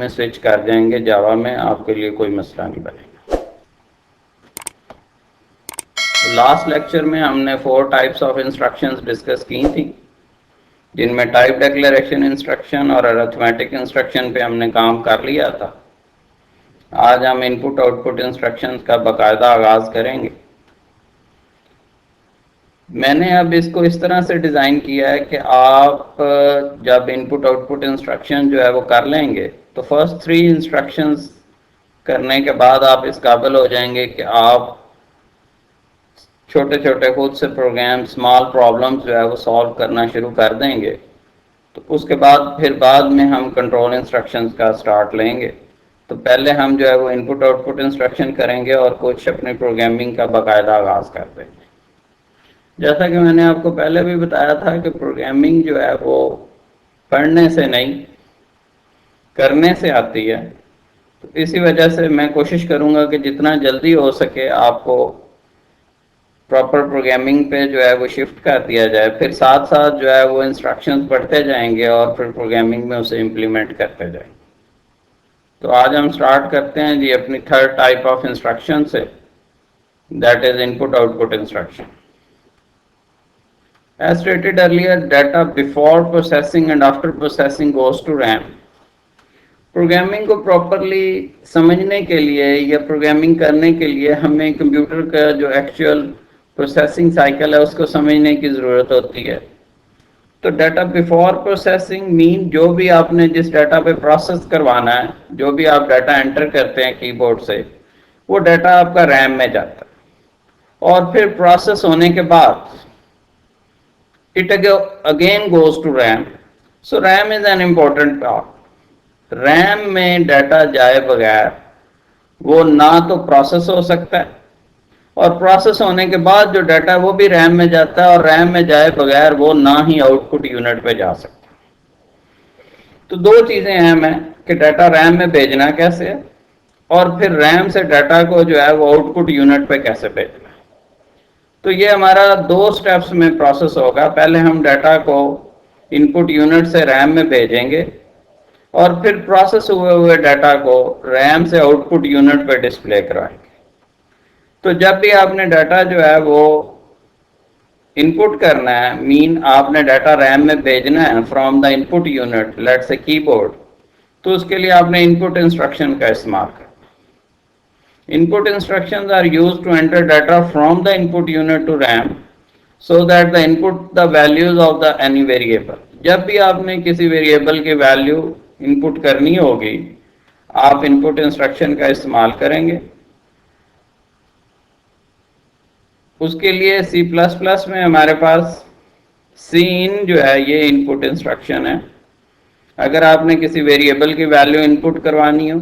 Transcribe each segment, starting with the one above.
में स्विच कर जाएंगे, जावा में आपके लिए कोई मसला नहीं बनेगा। लास्ट लेक्चर में हमने 4 टाइप्स ऑफ इंस्ट्रक्शंस डिस्कस की थी, जिनमें टाइप डिक्लेरेशन इंस्ट्रक्शन और अरिथमेटिक इंस्ट्रक्शन पे हमने काम कर लिया था। आज हम इनपुट आउटपुट इंस्ट्रक्शंस का बाकायदा आगाज करेंगे। मैंने अब इसको इस तरह से डिज़ाइन किया है कि आप जब इनपुट आउटपुट इंस्ट्रक्शन जो है वो कर लेंगे तो फर्स्ट 3 इंस्ट्रक्शंस करने के बाद आप इस काबिल हो जाएंगे कि आप छोटे छोटे खुद से प्रोग्राम, स्मॉल प्रॉब्लम्स जो है वो सॉल्व करना शुरू कर देंगे। तो उसके बाद फिर बाद में हम कंट्रोल इंस्ट्रक्शंस का स्टार्ट लेंगे। तो पहले हम जो है वो इनपुट आउटपुट इंस्ट्रक्शन करेंगे और कुछ अपनी प्रोग्रामिंग का बाकायदा आगाज़ कर देंगे। जैसा कि मैंने आपको पहले भी बताया था कि प्रोग्रामिंग जो है वो पढ़ने से नहीं, करने से आती है। तो इसी वजह से मैं कोशिश करूंगा कि जितना जल्दी हो सके आपको प्रॉपर प्रोग्रामिंग पे जो है वो शिफ्ट कर दिया जाए, फिर साथ साथ जो है वो इंस्ट्रक्शंस पढ़ते जाएंगे और फिर प्रोग्रामिंग में उसे इम्प्लीमेंट करते जाएंगे। तो आज हम स्टार्ट करते हैं जी अपनी 3rd टाइप ऑफ इंस्ट्रक्शन से, that is input output instruction. As stated earlier, data before processing and after processing goes to RAM. Programming को प्रॉपरली समझने के लिए या प्रोग्रामिंग करने के लिए हमें कंप्यूटर का जो एक्चुअल प्रोसेसिंग साइकिल है उसको समझने की ज़रूरत होती है। तो डाटा बिफोर प्रोसेसिंग मीन जो भी आपने जिस डाटा पे प्रोसेस करवाना है, जो भी आप डाटा एंटर करते हैं कीबोर्ड से, वो डाटा आपका रैम में जाता है और फिर प्रोसेस होने के बाद it again goes to RAM. So RAM is an important part. RAM में डाटा जाए बगैर वो ना तो प्रोसेस हो सकता है और प्रोसेस होने के बाद जो डाटा वो भी रैम में जाता है और रैम में जाए बगैर वो ना ही आउटपुट यूनिट पे जा सकता। तो 2 चीज़ें अहम हैं कि डाटा रैम में भेजना कैसे है और फिर रैम से डाटा को जो है वो आउटपुट यूनिट पे कैसे भेजना। तो ये हमारा 2 स्टेप्स में प्रोसेस होगा। पहले हम डाटा को इनपुट यूनिट से रैम में भेजेंगे और फिर प्रोसेस हुए डाटा को रैम से आउटपुट यूनिट पे डिस्प्ले कराएंगे। तो जब भी आपने डाटा जो है वो इनपुट करना है, मीन आपने डाटा रैम में भेजना है from the input unit, let's say keyboard, तो उसके लिए आपने इनपुट इंस्ट्रक्शन का इस्तेमाल करना। Input instructions are used to enter data from the input unit to RAM so that the input the values of the any variable. जब भी आपने किसी वेरिएबल की वैल्यू इनपुट करनी होगी आप इनपुट इंस्ट्रक्शन का इस्तेमाल करेंगे। उसके लिए C++ में हमारे पास cin जो है ये इनपुट इंस्ट्रक्शन है। अगर आपने किसी वेरिएबल की वैल्यू इनपुट करवानी हो,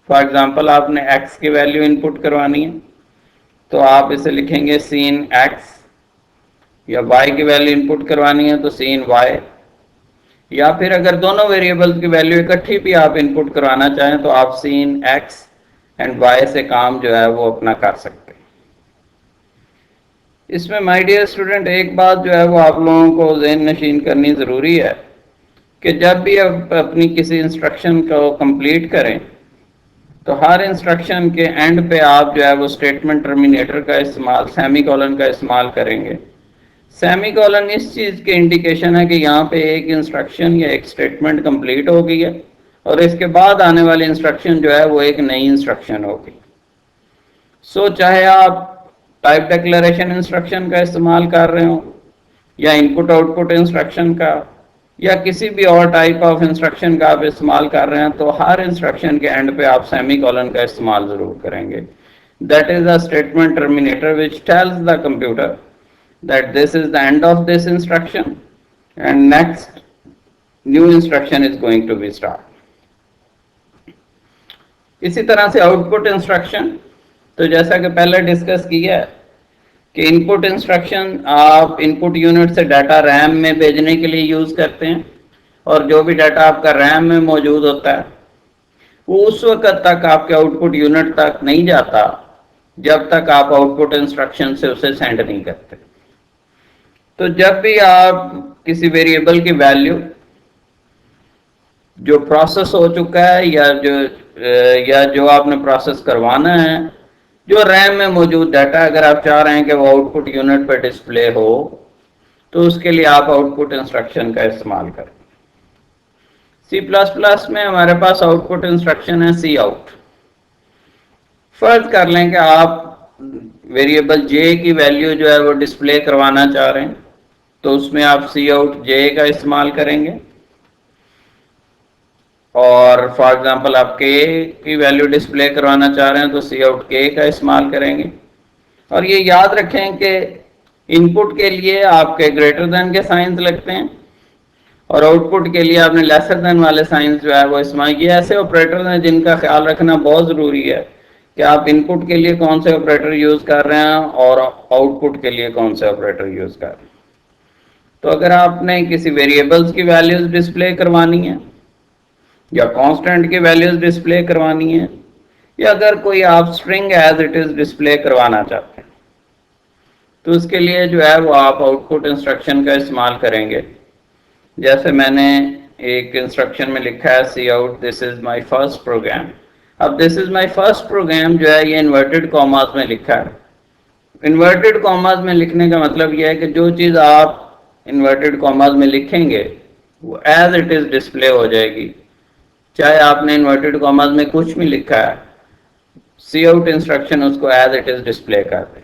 फॉर एग्जाम्पल आपने x की वैल्यू इनपुट करवानी है तो आप इसे लिखेंगे sin x, या y की वैल्यू इनपुट करवानी है तो sin y, या फिर अगर दोनों वेरिएबल्स की वैल्यू इकट्ठी भी आप इनपुट करवाना चाहें तो आप sin x एंड y से काम जो है वो अपना कर सकते हैं। इसमें माय डियर स्टूडेंट एक बात जो है वो आप लोगों को ज़हन नशीन करनी ज़रूरी है कि जब भी आप अपनी किसी इंस्ट्रक्शन को कंप्लीट करें तो हर इंस्ट्रक्शन के एंड पे आप जो है वो स्टेटमेंट टर्मिनेटर का इस्तेमाल, सेमीकोलन का इस्तेमाल करेंगे। सेमीकोलन इस चीज़ की इंडिकेशन है कि यहाँ पे एक इंस्ट्रक्शन या एक स्टेटमेंट कंप्लीट हो गई है और इसके बाद आने वाली इंस्ट्रक्शन जो है वो एक नई इंस्ट्रक्शन होगी। सो चाहे आप टाइप डिक्लेरेशन इंस्ट्रक्शन का इस्तेमाल कर रहे हो या इनपुट आउटपुट इंस्ट्रक्शन का या किसी भी और टाइप ऑफ इंस्ट्रक्शन का आप इस्तेमाल कर रहे हैं, तो हर इंस्ट्रक्शन के एंड पे आप सेमीकोलन का इस्तेमाल ज़रूर करेंगे। That is a statement terminator which tells the computer that this is the end of this instruction and next new instruction is going to be start. इसी तरह से आउटपुट इंस्ट्रक्शन, तो जैसा कि पहले डिस्कस किया है कि इनपुट इंस्ट्रक्शन आप इनपुट यूनिट से डाटा रैम में भेजने के लिए यूज़ करते हैं और जो भी डाटा आपका रैम में मौजूद होता है वो उस वक्त तक आपके आउटपुट यूनिट तक नहीं जाता जब तक आप आउटपुट इंस्ट्रक्शन से उसे सेंड नहीं करते। तो जब भी आप किसी वेरिएबल की वैल्यू जो प्रोसेस हो चुका है या जो आपने प्रोसेस करवाना है, जो रैम में मौजूद डाटा अगर आप चाह रहे हैं कि वो आउटपुट यूनिट पर डिस्प्ले हो, तो उसके लिए आप आउटपुट इंस्ट्रक्शन का इस्तेमाल करें। सी प्लस प्लस में हमारे पास आउटपुट इंस्ट्रक्शन है सी आउट। फर्ज कर लें कि आप वेरिएबल जे की वैल्यू जो है वो डिस्प्ले करवाना चाह रहे हैं, तो उसमें आप सी आउट जे का इस्तेमाल करेंगे। और फॉर एग्जांपल आप के की वैल्यू डिस्प्ले करवाना चाह रहे हैं तो सी आउट के का इस्तेमाल करेंगे। और ये याद रखें कि इनपुट के लिए आपके ग्रेटर देन के साइंस लगते हैं और आउटपुट के लिए आपने लेसर देन वाले साइंस जो है वो इस्तेमाल किए। ऐसे ऑपरेटर हैं जिनका ख्याल रखना बहुत ज़रूरी है कि आप इनपुट के लिए कौन से ऑपरेटर यूज़ कर रहे हैं और आउटपुट के लिए कौन से ऑपरेटर यूज़ कर रहे हैं। तो अगर आपने किसी वेरिएबल्स की वैल्यूज डिस्प्ले करवानी है या कांस्टेंट की वैल्यूज डिस्प्ले करवानी है या अगर कोई आप string as it is display करवाना चाहते हैं, तो उसके लिए जो है वो आप आउटपुट इंस्ट्रक्शन का इस्तेमाल करेंगे। जैसे मैंने एक इंस्ट्रक्शन में लिखा है cout this is my first program. अब this is my first program जो है ये इन्वर्टेड कॉमास में लिखा है। इन्वर्टेड कॉमास में लिखने का मतलब यह है कि जो चीज़ आप इन्वर्टेड कॉमास में लिखेंगे वो एज इट इज डिस्प्ले हो जाएगी, चाहे आपने इन्वर्टेड कॉमास में कुछ भी लिखा है, सी आउट इंस्ट्रक्शन उसको एज इट इज डिस्प्ले कर दे।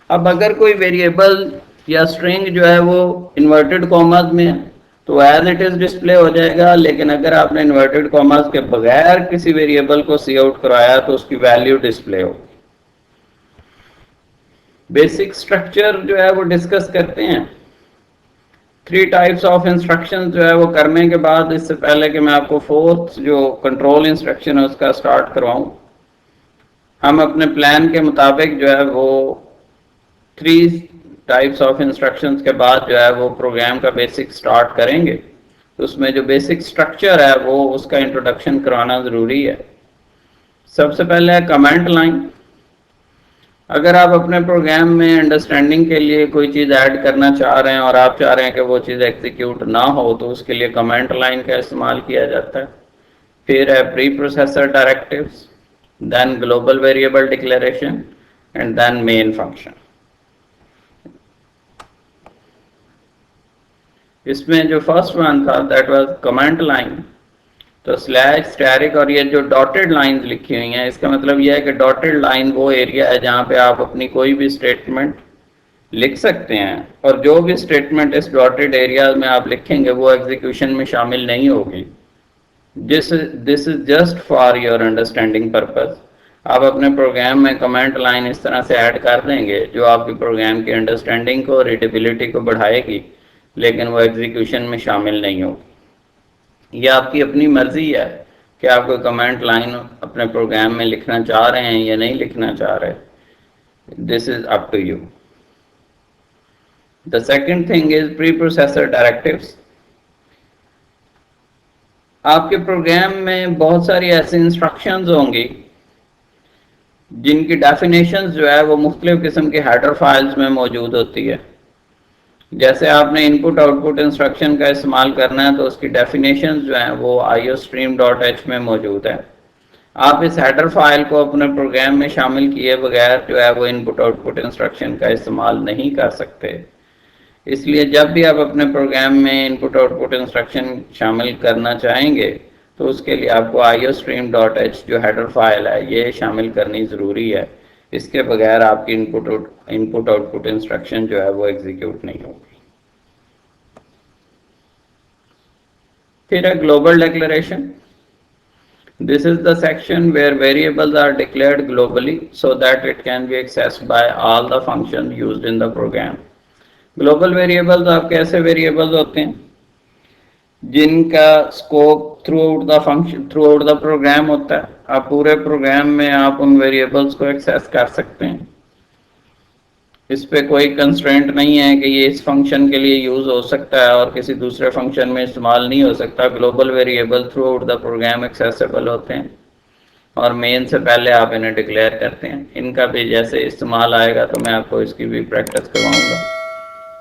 अब अगर कोई वेरिएबल या स्ट्रिंग जो है वो इन्वर्टेड कॉमास में है तो एज इट इज डिस्प्ले हो जाएगा, लेकिन अगर आपने इन्वर्टेड कॉमास के बगैर किसी वेरिएबल को सी आउट कराया तो उसकी वैल्यू डिस्प्ले होगी। बेसिक स्ट्रक्चर जो है वो डिस्कस करते हैं। 3 टाइप्स ऑफ इंस्ट्रक्शन जो है वो करने के बाद, इससे पहले कि मैं आपको फोर्थ जो कंट्रोल इंस्ट्रक्शन है उसका स्टार्ट करवाऊं, हम अपने प्लान के मुताबिक जो है वो 3 टाइप्स ऑफ इंस्ट्रक्शंस के बाद जो है वो प्रोग्राम का बेसिक स्टार्ट करेंगे। तो उसमें जो बेसिक स्ट्रक्चर है वो उसका इंट्रोडक्शन कराना ज़रूरी है। सबसे पहले है कमेंट लाइन। अगर आप अपने प्रोग्राम में अंडरस्टैंडिंग के लिए कोई चीज़ ऐड करना चाह रहे हैं और आप चाह रहे हैं कि वो चीज़ एग्जीक्यूट ना हो, तो उसके लिए कमेंट लाइन का इस्तेमाल किया जाता है। फिर है pre processor directives, then global variable declaration and then main function. इसमें जो फर्स्ट वन था दैट वाज कमेंट लाइन। तो स्लैश स्टैरिक और ये जो डॉटेड लाइंस लिखी हुई हैं, इसका मतलब यह है कि डॉटेड लाइन वो एरिया है जहाँ पे आप अपनी कोई भी स्टेटमेंट लिख सकते हैं और जो भी स्टेटमेंट इस डॉटेड एरिया में आप लिखेंगे वो एग्जीक्यूशन में शामिल नहीं होगी। This is just for your understanding purpose. आप अपने प्रोग्राम में कमेंट लाइन इस तरह से ऐड कर देंगे जो आपके प्रोग्राम की अंडरस्टैंडिंग को, रीडेबिलिटी को बढ़ाएगी, लेकिन वो एग्जीक्यूशन में शामिल नहीं होगी। यह आपकी अपनी मर्जी है कि आप कोई कमेंट लाइन अपने प्रोग्राम में लिखना चाह रहे हैं या नहीं लिखना चाह रहे। This is up to you. The second thing is pre processor directives. आपके प्रोग्राम में बहुत सारी ऐसी इंस्ट्रक्शंस होंगी जिनकी डेफिनेशंस जो है वो मुख्तलिफ किस्म के हेडर फाइल्स में मौजूद होती है। जैसे आपने इनपुट आउटपुट इंस्ट्रक्शन का इस्तेमाल करना है तो उसकी डेफिनेशन जो है वो iostream.h में मौजूद है। आप इस हेडर फाइल को अपने प्रोग्राम में शामिल किए बगैर जो है वो इनपुट आउटपुट इंस्ट्रक्शन का इस्तेमाल नहीं कर सकते। इसलिए जब भी आप अपने प्रोग्राम में इनपुट आउटपुट इंस्ट्रक्शन शामिल करना चाहेंगे तो उसके लिए आपको iostream.h जो हेडर फाइल है ये शामिल करनी ज़रूरी है। इसके बगैर आपकी इनपुट आउटपुट इंस्ट्रक्शन जो है वो एग्जीक्यूट नहीं होगी। फिर है global declaration. This is the section where variables are declared globally so that it can be accessed by all the function used in the program. Global variables आपके ऐसे variables होते हैं जिनका scope throughout the program होता है। आप पूरे programme में आप उन वेरिएबल्स को एक्सेस कर सकते हैं। इस पे कोई कंस्ट्रेंट नहीं है कि ये इस फंक्शन के लिए यूज़ हो सकता है और किसी दूसरे फंक्शन में इस्तेमाल नहीं हो सकता। Global variable throughout the program accessible होते हैं और मेन से पहले आप इन्हें डिक्लेयर करते हैं। इनका भी जैसे इस्तेमाल आएगा तो मैं आपको इसकी भी प्रैक्टिस करवाऊँगा।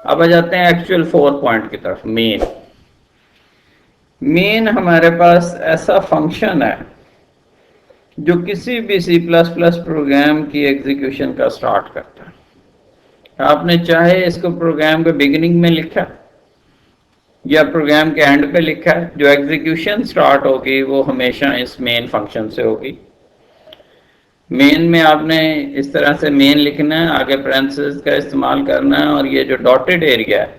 अब आ जाते हैं एक्चुअल 4 पॉइंट की तरफ। मेन मेन हमारे पास ऐसा फंक्शन है जो किसी भी C++ प्रोग्राम की एग्जीक्यूशन का स्टार्ट करता है। आपने चाहे इसको प्रोग्राम के बिगिनिंग में लिखा या प्रोग्राम के एंड पे लिखा है, जो एग्जीक्यूशन स्टार्ट होगी वो हमेशा इस मेन फंक्शन से होगी। मेन में आपने इस तरह से मेन लिखना है, आगे पैरेंथेसिस का इस्तेमाल करना है, और ये जो डॉटेड एरिया है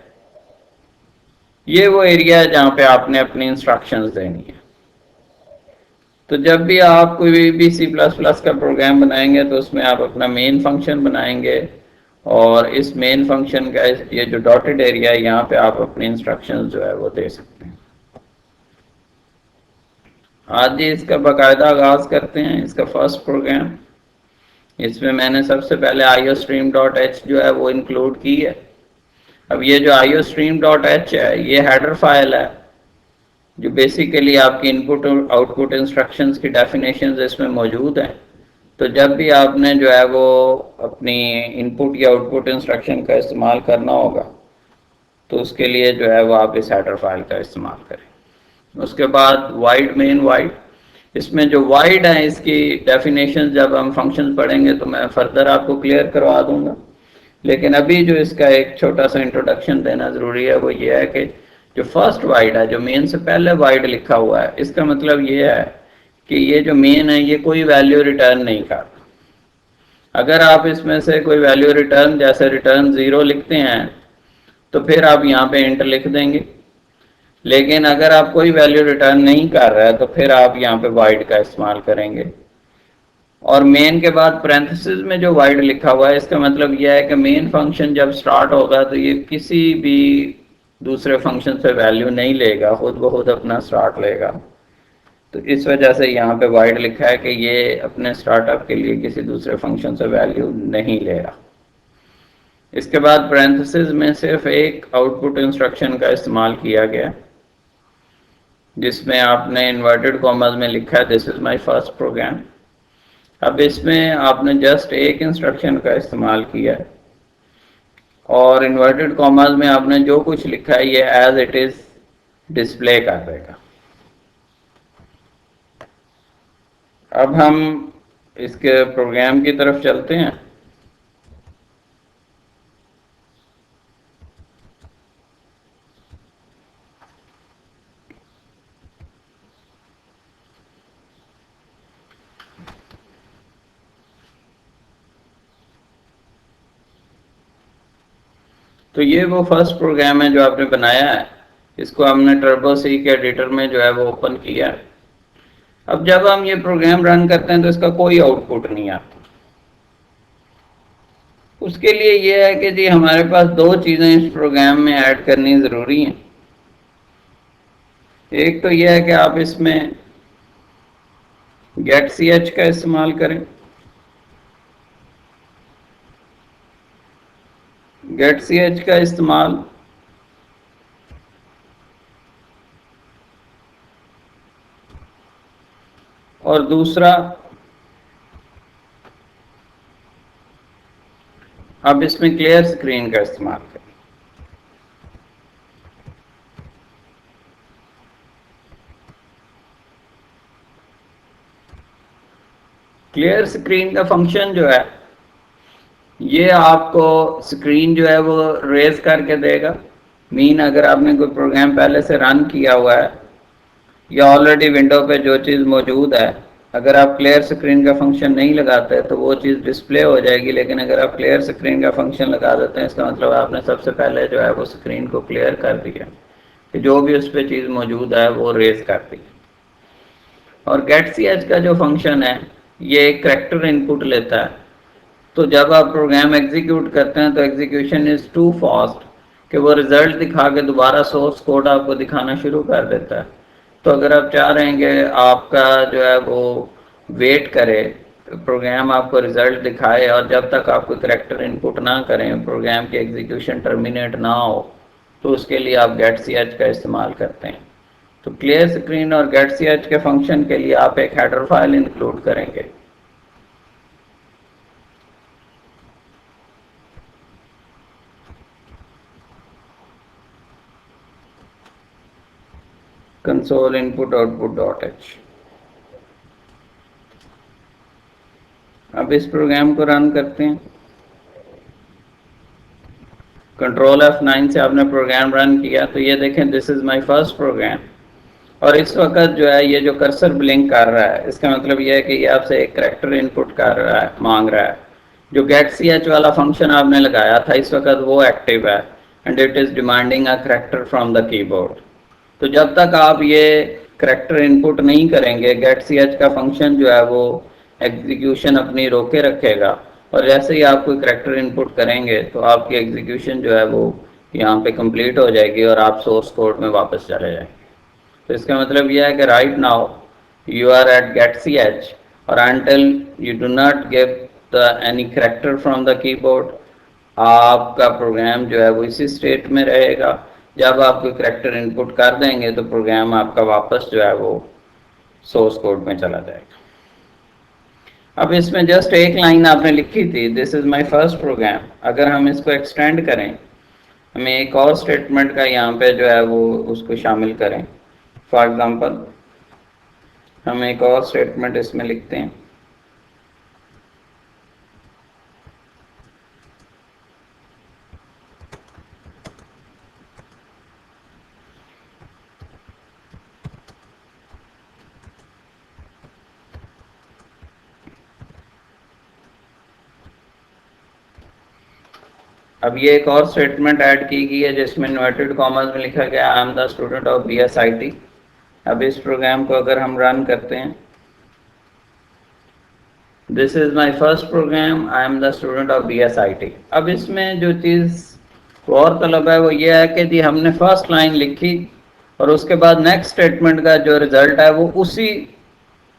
ये वो एरिया है जहां पे आपने अपनी इंस्ट्रक्शंस देनी है। तो जब भी आप कोई भी C++ का प्रोग्राम बनाएंगे तो उसमें आप अपना मेन फंक्शन बनाएंगे, और इस मेन फंक्शन का ये जो डॉटेड एरिया है यहाँ पे आप अपनी इंस्ट्रक्शंस जो है वो दे सकते हैं। आज ही इसका बाकायदा आगाज करते हैं, इसका फर्स्ट प्रोग्राम। इसमें मैंने सबसे पहले iostream.h जो है वो इंक्लूड की है। अब ये जो iostream.h है ये हेडर फाइल है जो बेसिकली आपकी इनपुट और आउटपुट इंस्ट्रक्शंस की डेफिनेशंस इसमें मौजूद हैं। तो जब भी आपने जो है वो अपनी इनपुट या आउटपुट इंस्ट्रक्शन का इस्तेमाल करना होगा तो उसके लिए जो है वो आप इस हेडर फाइल का इस्तेमाल करें। उसके बाद वाइड मेन वाइड, इसमें जो वाइड है इसकी डेफिनेशन जब हम फंक्शन पढ़ेंगे तो मैं फर्दर आपको क्लियर करवा दूंगा, लेकिन अभी जो इसका एक छोटा सा इंट्रोडक्शन देना ज़रूरी है वो ये है कि जो फर्स्ट वाइड है, जो मेन से पहले वाइड लिखा हुआ है, इसका मतलब ये है कि ये जो मेन है ये कोई वैल्यू रिटर्न नहीं करता। अगर आप इसमें से कोई वैल्यू रिटर्न, जैसे रिटर्न 0 लिखते हैं तो फिर आप यहाँ पे इंटर लिख देंगे, लेकिन अगर आप कोई वैल्यू रिटर्न नहीं कर रहा है तो फिर आप यहाँ पे वाइड का इस्तेमाल करेंगे। और मेन के बाद पैरेंथेसिस में जो वाइड लिखा हुआ है इसका मतलब यह है कि मेन फंक्शन जब स्टार्ट होगा तो ये किसी भी दूसरे फंक्शन से वैल्यू नहीं लेगा, खुद ब खुद अपना स्टार्ट लेगा। तो इस वजह से यहाँ पे वाइड लिखा है कि ये अपने स्टार्टअप के लिए किसी दूसरे फंक्शन से वैल्यू नहीं ले रहा। इसके बाद पैरेंथेसिस में सिर्फ एक आउटपुट इंस्ट्रक्शन का इस्तेमाल किया गया जिसमें आपने इन्वर्टेड कॉमर्स में लिखा है this is my first program. अब इसमें आपने जस्ट एक इंस्ट्रक्शन का इस्तेमाल किया है और इन्वर्टेड कॉमर्स में आपने जो कुछ लिखा है ये एज इट इज डिस्प्ले कर देगा। अब हम इसके प्रोग्राम की तरफ चलते हैं। तो ये वो फर्स्ट प्रोग्राम है जो आपने बनाया है, इसको हमने टर्बो सी के एडिटर में जो है वो ओपन किया है। अब जब हम ये प्रोग्राम रन करते हैं तो इसका कोई आउटपुट नहीं आता। उसके लिए ये है कि जी हमारे पास दो चीज़ें इस प्रोग्राम में ऐड करनी ज़रूरी हैं। एक तो यह है कि आप इसमें गेट सी एच का इस्तेमाल करें। गेट सी एच का इस्तेमाल और दूसरा अब इसमें क्लियर स्क्रीन का इस्तेमाल करें। क्लियर स्क्रीन का फंक्शन जो है ये आपको स्क्रीन जो है वो रेज करके देगा। मीन अगर आपने कोई प्रोग्राम पहले से रन किया हुआ है या ऑलरेडी विंडो पे जो चीज़ मौजूद है, अगर आप क्लियर स्क्रीन का फंक्शन नहीं लगाते तो वो चीज़ डिस्प्ले हो जाएगी, लेकिन अगर आप क्लियर स्क्रीन का फंक्शन लगा देते हैं इसका मतलब आपने सबसे पहले जो है वो स्क्रीन को क्लियर कर दिया कि जो भी उस पर चीज़ मौजूद है वो रेज कर दी। और गेट सी एच का जो फंक्शन है ये एक करैक्टर इनपुट लेता है। तो जब आप प्रोग्राम एग्जीक्यूट करते हैं तो एग्जीक्यूशन इज़ टू फास्ट कि वो रिजल्ट दिखा के दोबारा सोर्स कोड आपको दिखाना शुरू कर देता है। तो अगर आप चाह रहे हैं कि आपका जो है वो वेट करे, प्रोग्राम आपको रिजल्ट दिखाए और जब तक आप कोई करेक्टर इनपुट ना करें प्रोग्राम की एग्जीक्यूशन टर्मिनेट ना हो, तो उसके लिए आप गेट सी एच का इस्तेमाल करते हैं। तो क्लियर स्क्रीन और गेट सी एच के फंक्शन के लिए आप एक हेडर फाइल इंक्लूड करेंगे। Console input output dot H. अब इस प्रोग्राम को रन करते हैं। कंट्रोल F9 से आपने प्रोग्राम रन किया तो ये देखें, this is my first program. और इस वक्त जो है ये जो कर्सर ब्लिंक कर रहा है, इसका मतलब ये है कि ये आपसे एक करैक्टर इनपुट कर रहा है, मांग रहा है। जो गेट सी एच वाला फंक्शन आपने लगाया था इस वक्त वो एक्टिव है and it is demanding a character from the keyboard. तो जब तक आप ये करैक्टर इनपुट नहीं करेंगे, गेट सी एच का फंक्शन जो है वो एग्जीक्यूशन अपनी रोके रखेगा, और जैसे ही आप कोई करैक्टर इनपुट करेंगे तो आपकी एग्जीक्यूशन जो है वो यहाँ पे कंप्लीट हो जाएगी और आप सोर्स कोड में वापस चले जाएंगे। तो इसका मतलब यह है कि right now you are at गेट सी एच, और until you do not give the any character from the keyboard, आपका प्रोग्राम जो है वो इसी स्टेट में रहेगा। जब आप कोई करैक्टर इनपुट कर देंगे तो प्रोग्राम आपका वापस जो है वो सोर्स कोड में चला जाएगा। अब इसमें जस्ट एक लाइन आपने लिखी थी, this is my first program. अगर हम इसको एक्सटेंड करें, हमें एक और स्टेटमेंट का यहाँ पे जो है वो उसको शामिल करें। फॉर एग्जांपल हम एक और स्टेटमेंट इसमें लिखते हैं, अब ये एक और स्टेटमेंट ऐड की गई है जिसमें इन्वर्टेड कॉमर्स में लिखा गया I am the student of BSIT। अब इस प्रोग्राम को अगर हम रन करते हैं, this is my first program, I am the student of BSIT। अब इसमें जो चीज़ और तलब है वो ये है कि जी हमने फर्स्ट लाइन लिखी और उसके बाद नेक्स्ट स्टेटमेंट का जो रिजल्ट है वो उसी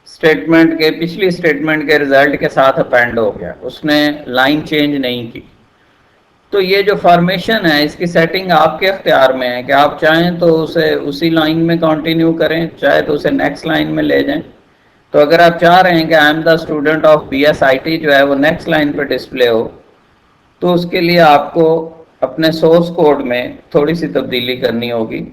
स्टेटमेंट के पिछली स्टेटमेंट के रिजल्ट के साथ अपेंड हो गया, उसने लाइन चेंज नहीं की। तो ये जो फॉर्मेशन है इसकी सेटिंग आपके अख्तियार में है कि आप चाहें तो उसे उसी लाइन में कंटिन्यू करें, चाहे तो उसे नेक्स्ट लाइन में ले जाएं। तो अगर आप चाह रहे हैं कि आई am the student of BSIT जो है वो नेक्स्ट लाइन पे डिस्प्ले हो, तो उसके लिए आपको अपने सोर्स कोड में थोड़ी सी तब्दीली करनी होगी।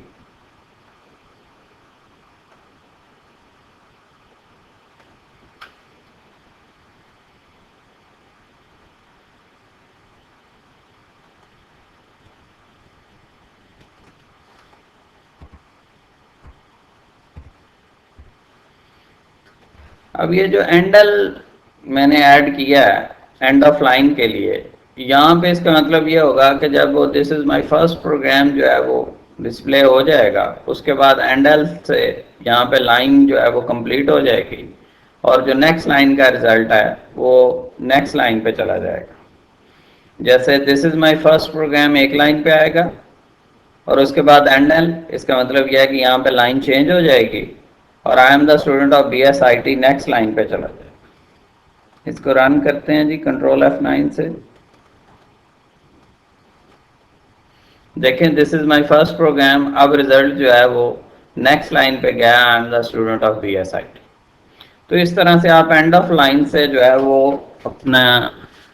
अब ये जो एंडल मैंने ऐड किया है एंड ऑफ लाइन के लिए, यहाँ पे इसका मतलब ये होगा कि जब वो this is my first program जो है वो डिस्प्ले हो जाएगा, उसके बाद एंडल से यहाँ पे लाइन जो है वो कंप्लीट हो जाएगी और जो नेक्स्ट लाइन का रिजल्ट है वो नेक्स्ट लाइन पे चला जाएगा। जैसे this is my first program एक लाइन पे आएगा और उसके बाद एंडल, इसका मतलब यह है कि यहाँ पे लाइन चेंज हो जाएगी और आई am the student of BSIT next line पे चला जाएगा। इसको रन करते हैं जी कंट्रोल F9 से। देखें this is my first program, अब रिजल्ट जो है वो नेक्स्ट लाइन पे गया, I am the student of BSIT। तो इस तरह से आप एंड ऑफ लाइन से जो है वो अपना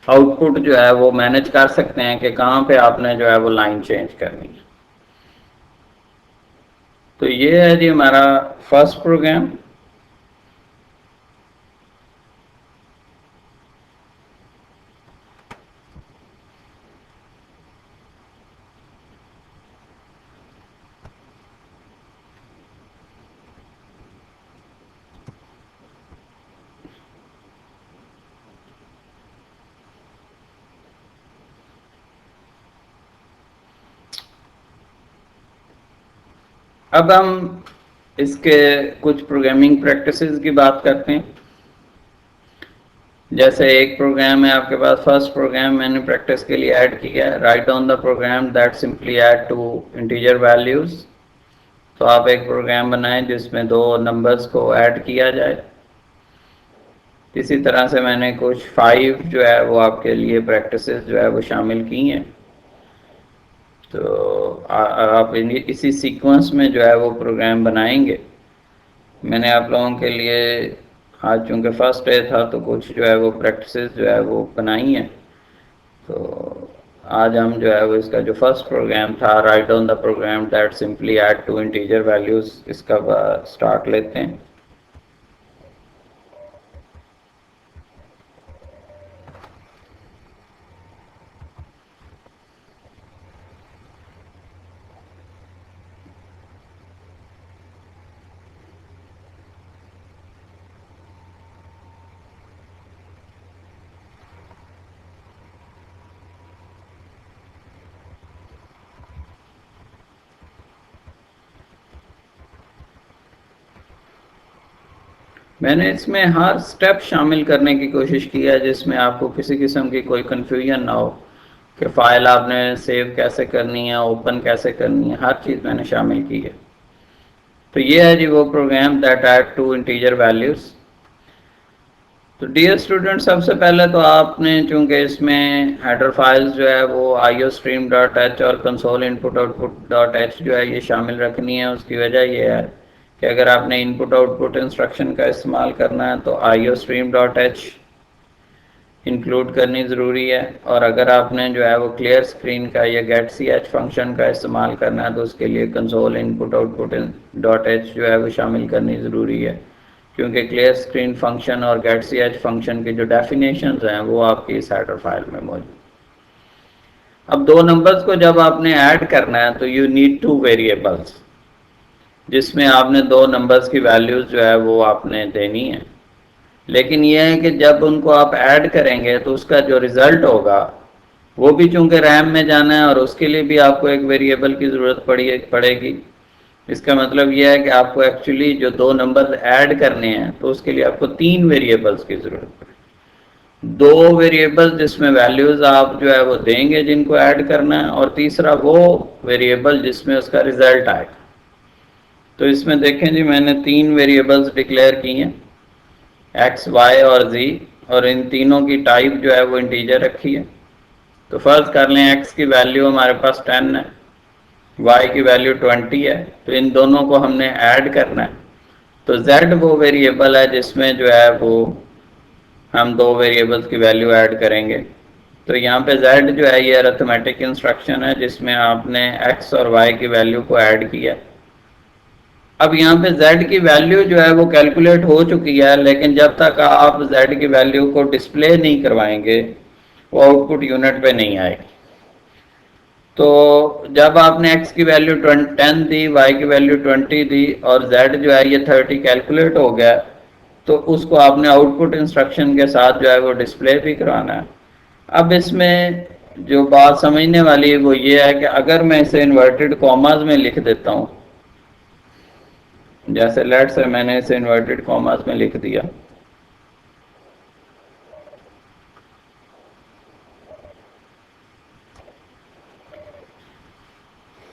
आउटपुट जो है वो मैनेज कर सकते हैं कि कहाँ पे आपने जो है वो लाइन चेंज करनी है। तो ये है जी हमारा फर्स्ट प्रोग्राम। अब हम इसके कुछ प्रोग्रामिंग प्रैक्टिसेस की बात करते हैं। जैसे एक प्रोग्राम है आपके पास, फर्स्ट प्रोग्राम मैंने प्रैक्टिस के लिए ऐड किया है, write on the program that simply add two integer values. तो आप एक प्रोग्राम बनाएं जिसमें दो नंबर्स को ऐड किया जाए। इसी तरह से मैंने कुछ 5 जो है वो आपके लिए प्रैक्टिसेस जो है वो शामिल की हैं। तो आप इसी सीक्वेंस में जो है वो प्रोग्राम बनाएंगे। मैंने आप लोगों के लिए आज चूँकि फर्स्ट डे था तो कुछ जो है वो प्रैक्टिसेस जो है वो बनाई हैं। तो आज हम जो है वो इसका जो फर्स्ट प्रोग्राम था, write on the program that simply add two integer values, इसका स्टार्ट लेते हैं। मैंने इसमें हर स्टेप शामिल करने की कोशिश की है जिसमें आपको किसी किस्म की कोई कन्फ्यूजन ना हो कि फ़ाइल आपने सेव कैसे करनी है, ओपन कैसे करनी है, हर चीज़ मैंने शामिल की है। तो ये है जी वो program that add two integer values. तो डियर स्टूडेंट, सबसे पहले तो आपने चूंकि इसमें हेडर फाइल्स जो है वो iostream.h और कंसोल इनपुट आउटपुट.h जो है ये शामिल रखनी है। उसकी वजह ये है कि अगर आपने इनपुट आउटपुट इंस्ट्रक्शन का इस्तेमाल करना है तो iostream.h इंक्लूड करनी ज़रूरी है, और अगर आपने जो है वो क्लियर स्क्रीन का या getch फंक्शन का इस्तेमाल करना है तो उसके लिए कंसोल इनपुट आउटपुट.h जो है वो शामिल करनी ज़रूरी है, क्योंकि क्लियर स्क्रीन फंक्शन और getch फंक्शन की जो डेफिनेशंस हैं वो आपकी इस हेडर फाइल में मौजूद। अब दो नंबर्स को जब आपने ऐड करना है तो यू नीड टू वेरिएबल्स, जिसमें आपने दो नंबर्स की वैल्यूज जो है वो आपने देनी है। लेकिन यह है कि जब उनको आप ऐड करेंगे तो उसका जो रिज़ल्ट होगा वो भी चूंकि रैम में जाना है और उसके लिए भी आपको एक वेरिएबल की ज़रूरत पड़ेगी। इसका मतलब यह है कि आपको एक्चुअली जो दो नंबर ऐड करने हैं तो उसके लिए आपको तीन वेरिएबल्स की ज़रूरत पड़ेगी। दो वेरिएबल्स जिसमें वैल्यूज़ आप जो है वो देंगे जिनको ऐड करना है, और तीसरा वो वेरिएबल जिसमें उसका रिज़ल्ट आएगा। तो इसमें देखें जी, मैंने तीन वेरिएबल्स डिक्लेयर की हैं, एक्स, वाई और जी, और इन तीनों की टाइप जो है वो इंटीजर रखी है। तो फर्ज कर लें एक्स की वैल्यू हमारे पास 10 है, वाई की वैल्यू 20 है, तो इन दोनों को हमने ऐड करना है। तो z वो वेरिएबल है जिसमें जो है वो हम दो वेरिएबल्स की वैल्यू ऐड करेंगे। तो यहाँ पे z जो है ये अरिथमेटिक इंस्ट्रक्शन है जिसमें आपने x और y की वैल्यू को ऐड किया। अब यहाँ पे z की वैल्यू जो है वो कैलकुलेट हो चुकी है, लेकिन जब तक आप z की वैल्यू को डिस्प्ले नहीं करवाएंगे वो आउटपुट यूनिट पे नहीं आएगी। तो जब आपने x की वैल्यू 10 दी, y की वैल्यू 20 दी और z जो है ये 30 कैलकुलेट हो गया, तो उसको आपने आउटपुट इंस्ट्रक्शन के साथ जो है वो डिस्प्ले भी करवाना है। अब इसमें जो बात समझने वाली है वो ये है कि अगर मैं इसे इन्वर्टेड कॉमास में लिख देता हूँ, जैसे लेट से मैंने इसे इन्वर्टेड कॉमास में लिख दिया,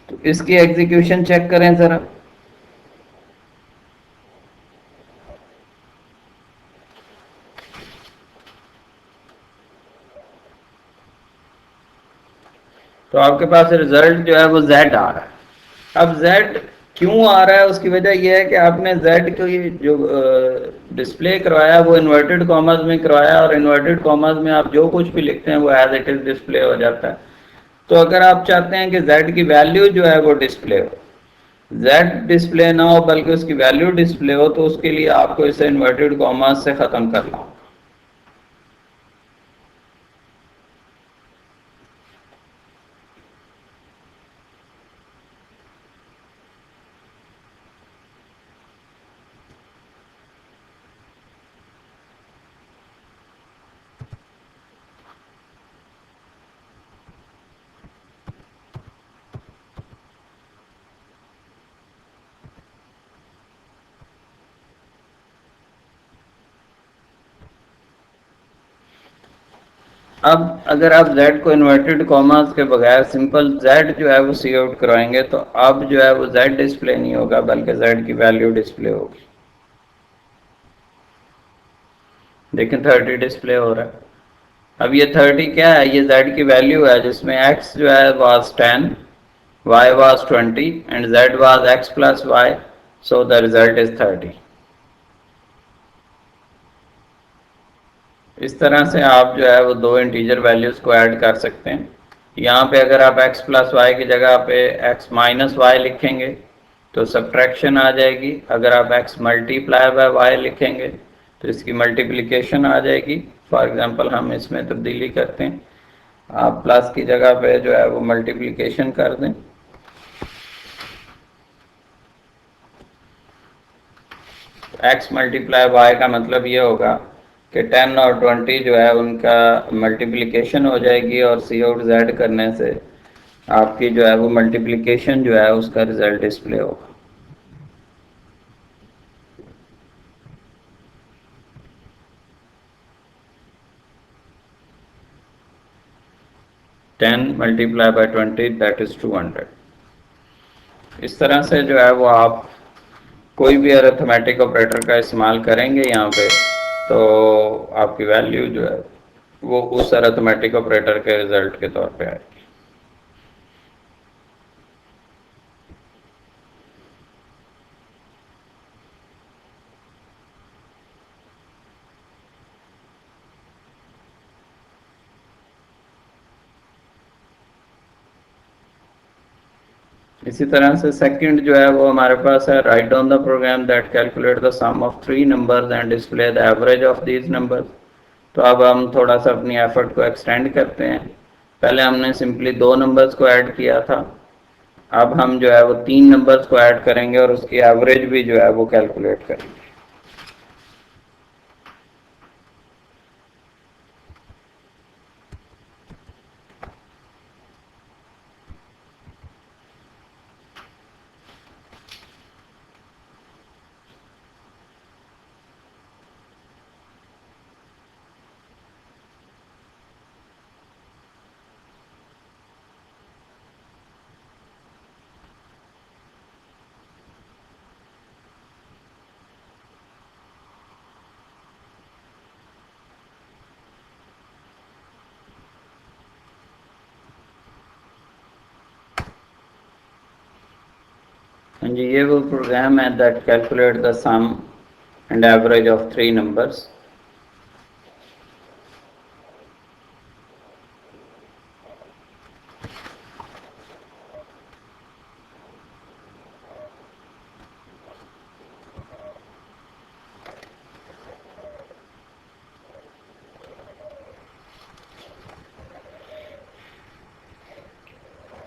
तो इसकी एग्जीक्यूशन चेक करें जरा। तो आपके पास रिजल्ट जो है वो z आ रहा है। अब z क्यों आ रहा है, उसकी वजह यह है कि आपने z को ये जो डिस्प्ले करवाया वो इन्वर्टेड कॉमर्स में करवाया, और इन्वर्टेड कॉमर्स में आप जो कुछ भी लिखते हैं वो एज इट इज डिस्प्ले हो जाता है। तो अगर आप चाहते हैं कि z की वैल्यू जो है वो डिस्प्ले हो, z डिस्प्ले ना हो बल्कि उसकी वैल्यू डिस्प्ले हो, तो उसके लिए आपको इसे इन्वर्टेड कॉमर्स से ख़त्म करना हो। अब अगर आप z को इन्वर्टेड कॉमास के बगैर सिंपल z जो है वो सी आउट करवाएंगे तो अब जो है वो z डिस्प्ले नहीं होगा बल्कि z की वैल्यू डिस्प्ले होगी। देखें 30 डिस्प्ले हो रहा है। अब ये 30 क्या है, ये z की वैल्यू है जिसमें x जो है was 10, y was 20 and z was x plus y, so the result is 30। इस तरह से आप जो है वो दो इंटीजर वैल्यूज को ऐड कर सकते हैं। यहाँ पे अगर आप x प्लस वाई की जगह पे x माइनस वाई लिखेंगे तो सब्ट्रैक्शन आ जाएगी। अगर आप x मल्टीप्लाई बाय वाई लिखेंगे तो इसकी मल्टीप्लिकेशन आ जाएगी। फॉर एग्जांपल हम इसमें तब्दीली करते हैं, आप प्लस की जगह पे जो है वो मल्टीप्लिकेशन कर दें। x मल्टीप्लाई वाई का मतलब ये होगा कि 10 और 20 जो है उनका मल्टीप्लिकेशन हो जाएगी और सी आउट जेड करने से आपकी जो है वो मल्टीप्लिकेशन जो है उसका रिजल्ट डिस्प्ले होगा। Ten multiply by 20 that is 200। इस तरह से जो है वो आप कोई भी अरिथमेटिक ऑपरेटर का इस्तेमाल करेंगे यहाँ पे तो आपकी वैल्यू जो है वो उस अरिथमेटिक ऑपरेटर के रिजल्ट के तौर पे आएगी। इसी तरह से सेकंड जो है वो हमारे पास है, write down the program that calculate the sum of 3 numbers and display the average of these numbers. तो अब हम थोड़ा सा अपनी एफर्ट को एक्सटेंड करते हैं। पहले हमने सिंपली 2 नंबर्स को ऐड किया था, अब हम जो है वो 3 नंबर्स को ऐड करेंगे और उसकी एवरेज भी जो है वो कैलकुलेट करेंगे। हाँ जी, ये वो प्रोग्राम है that calculate the sum and average of 3 numbers.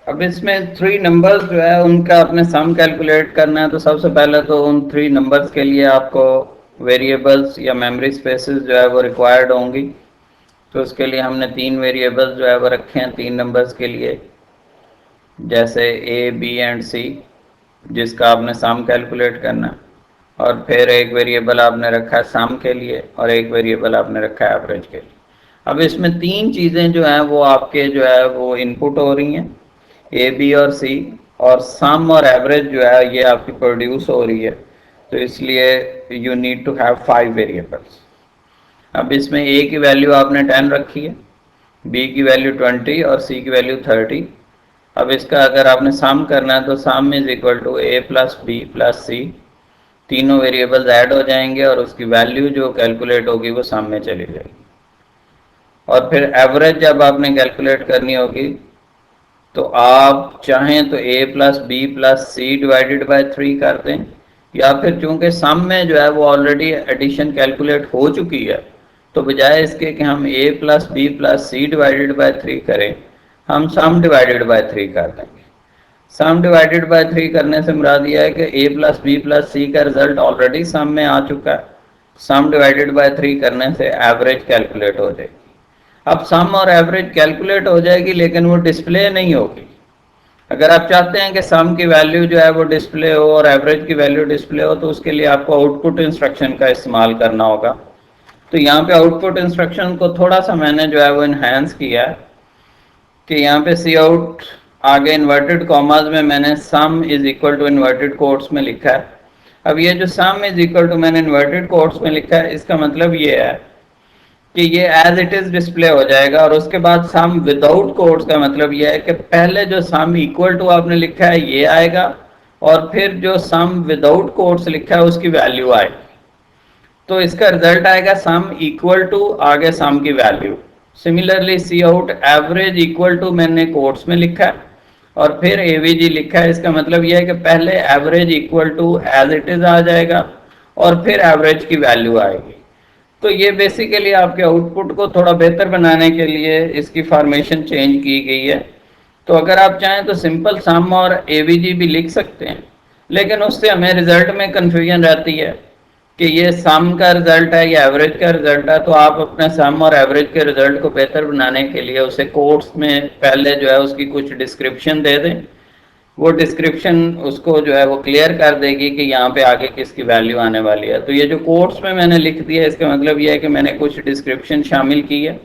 अब इसमें 3 नंबर्स जो है उनका आपने सम कैलकुलेट करना है। तो सबसे पहले तो उन 3 नंबर्स के लिए आपको वेरिएबल्स या मेमोरी स्पेसेस जो है वो रिक्वायर्ड होंगी। तो उसके लिए हमने 3 वेरिएबल्स जो है वो रखे हैं 3 नंबर्स के लिए, जैसे ए बी एंड सी, जिसका आपने सम कैलकुलेट करना है। और फिर एक वेरिएबल आपने रखा है सम के लिए और एक वेरिएबल आपने रखा है एवरेज के लिए। अब इसमें 3 चीज़ें जो हैं वो आपके जो है वो इनपुट हो रही हैं, ए बी और सी, और सम और एवरेज जो है ये आपकी प्रोड्यूस हो रही है। तो इसलिए you need to have 5 variables. अब इसमें ए की वैल्यू आपने 10 रखी है, बी की वैल्यू 20 और सी की वैल्यू 30। अब इसका अगर आपने सम करना है तो sum is equal to A plus B plus C, तीनों वेरिएबल्स ऐड हो जाएंगे और उसकी वैल्यू जो कैलकुलेट होगी वो सम में चली जाएगी। और फिर एवरेज जब आपने कैलकुलेट करनी होगी तो आप चाहें तो a plus B plus c divided by 3 कर दें, या फिर चूंकि सम में जो है वो ऑलरेडी एडिशन कैलकुलेट हो चुकी है तो बजाय इसके कि हम a plus B plus c divided by 3 करें, हम सम डिवाइडेड बाय 3 कर देंगे। सम डिवाइडेड बाय 3 करने से मुराद यह है कि a प्लस बी प्लस सी का रिजल्ट ऑलरेडी सम में आ चुका है। सम डिवाइडेड बाय 3 करने से एवरेज कैलकुलेट हो जाएगी। अब सम और एवरेज कैलकुलेट हो जाएगी लेकिन वो डिस्प्ले नहीं होगी। अगर आप चाहते हैं कि सम की वैल्यू जो है वो डिस्प्ले हो और एवरेज की वैल्यू डिस्प्ले हो तो उसके लिए आपको आउटपुट इंस्ट्रक्शन का इस्तेमाल करना होगा। तो यहाँ पे आउटपुट इंस्ट्रक्शन को थोड़ा सा मैंने जो है वो इन्हेंस किया है कि यहाँ पे सी आउट आगे इन्वर्टेड कॉमास में मैंने sum is equal to inverted quotes में लिखा है। अब ये जो सम इज इक्वल टू मैंने इन्वर्टेड कोट्स में लिखा है, इसका मतलब ये है कि ये एज इट इज डिस्प्ले हो जाएगा। और उसके बाद सम विदाउट कोट्स का मतलब ये है कि पहले जो सम इक्वल टू आपने लिखा है ये आएगा और फिर जो सम विदाउट कोट्स लिखा है उसकी वैल्यू आएगी। तो इसका रिजल्ट आएगा सम इक्वल टू आगे सम की value. Similarly cout average equal to मैंने कोट्स में लिखा है और फिर एवीजी लिखा है। इसका मतलब यह है कि पहले average equal to as it is आ जाएगा और फिर एवरेज की वैल्यू आएगी। तो ये बेसिकली आपके आउटपुट को थोड़ा बेहतर बनाने के लिए इसकी फॉर्मेशन चेंज की गई है। तो अगर आप चाहें तो सिंपल सम और एवीजी भी लिख सकते हैं, लेकिन उससे हमें रिजल्ट में कन्फ्यूजन रहती है कि ये सम का रिजल्ट है या एवरेज का रिजल्ट है। तो आप अपने सम और एवरेज के रिजल्ट को बेहतर बनाने के लिए उसे कोट्स में पहले जो है उसकी कुछ डिस्क्रिप्शन दे दें। वो डिस्क्रिप्शन उसको जो है वो क्लियर कर देगी कि यहाँ पे आगे किसकी वैल्यू आने वाली है। तो ये जो कोट्स में मैंने लिख दिया इसका मतलब ये है कि मैंने कुछ डिस्क्रिप्शन शामिल की है।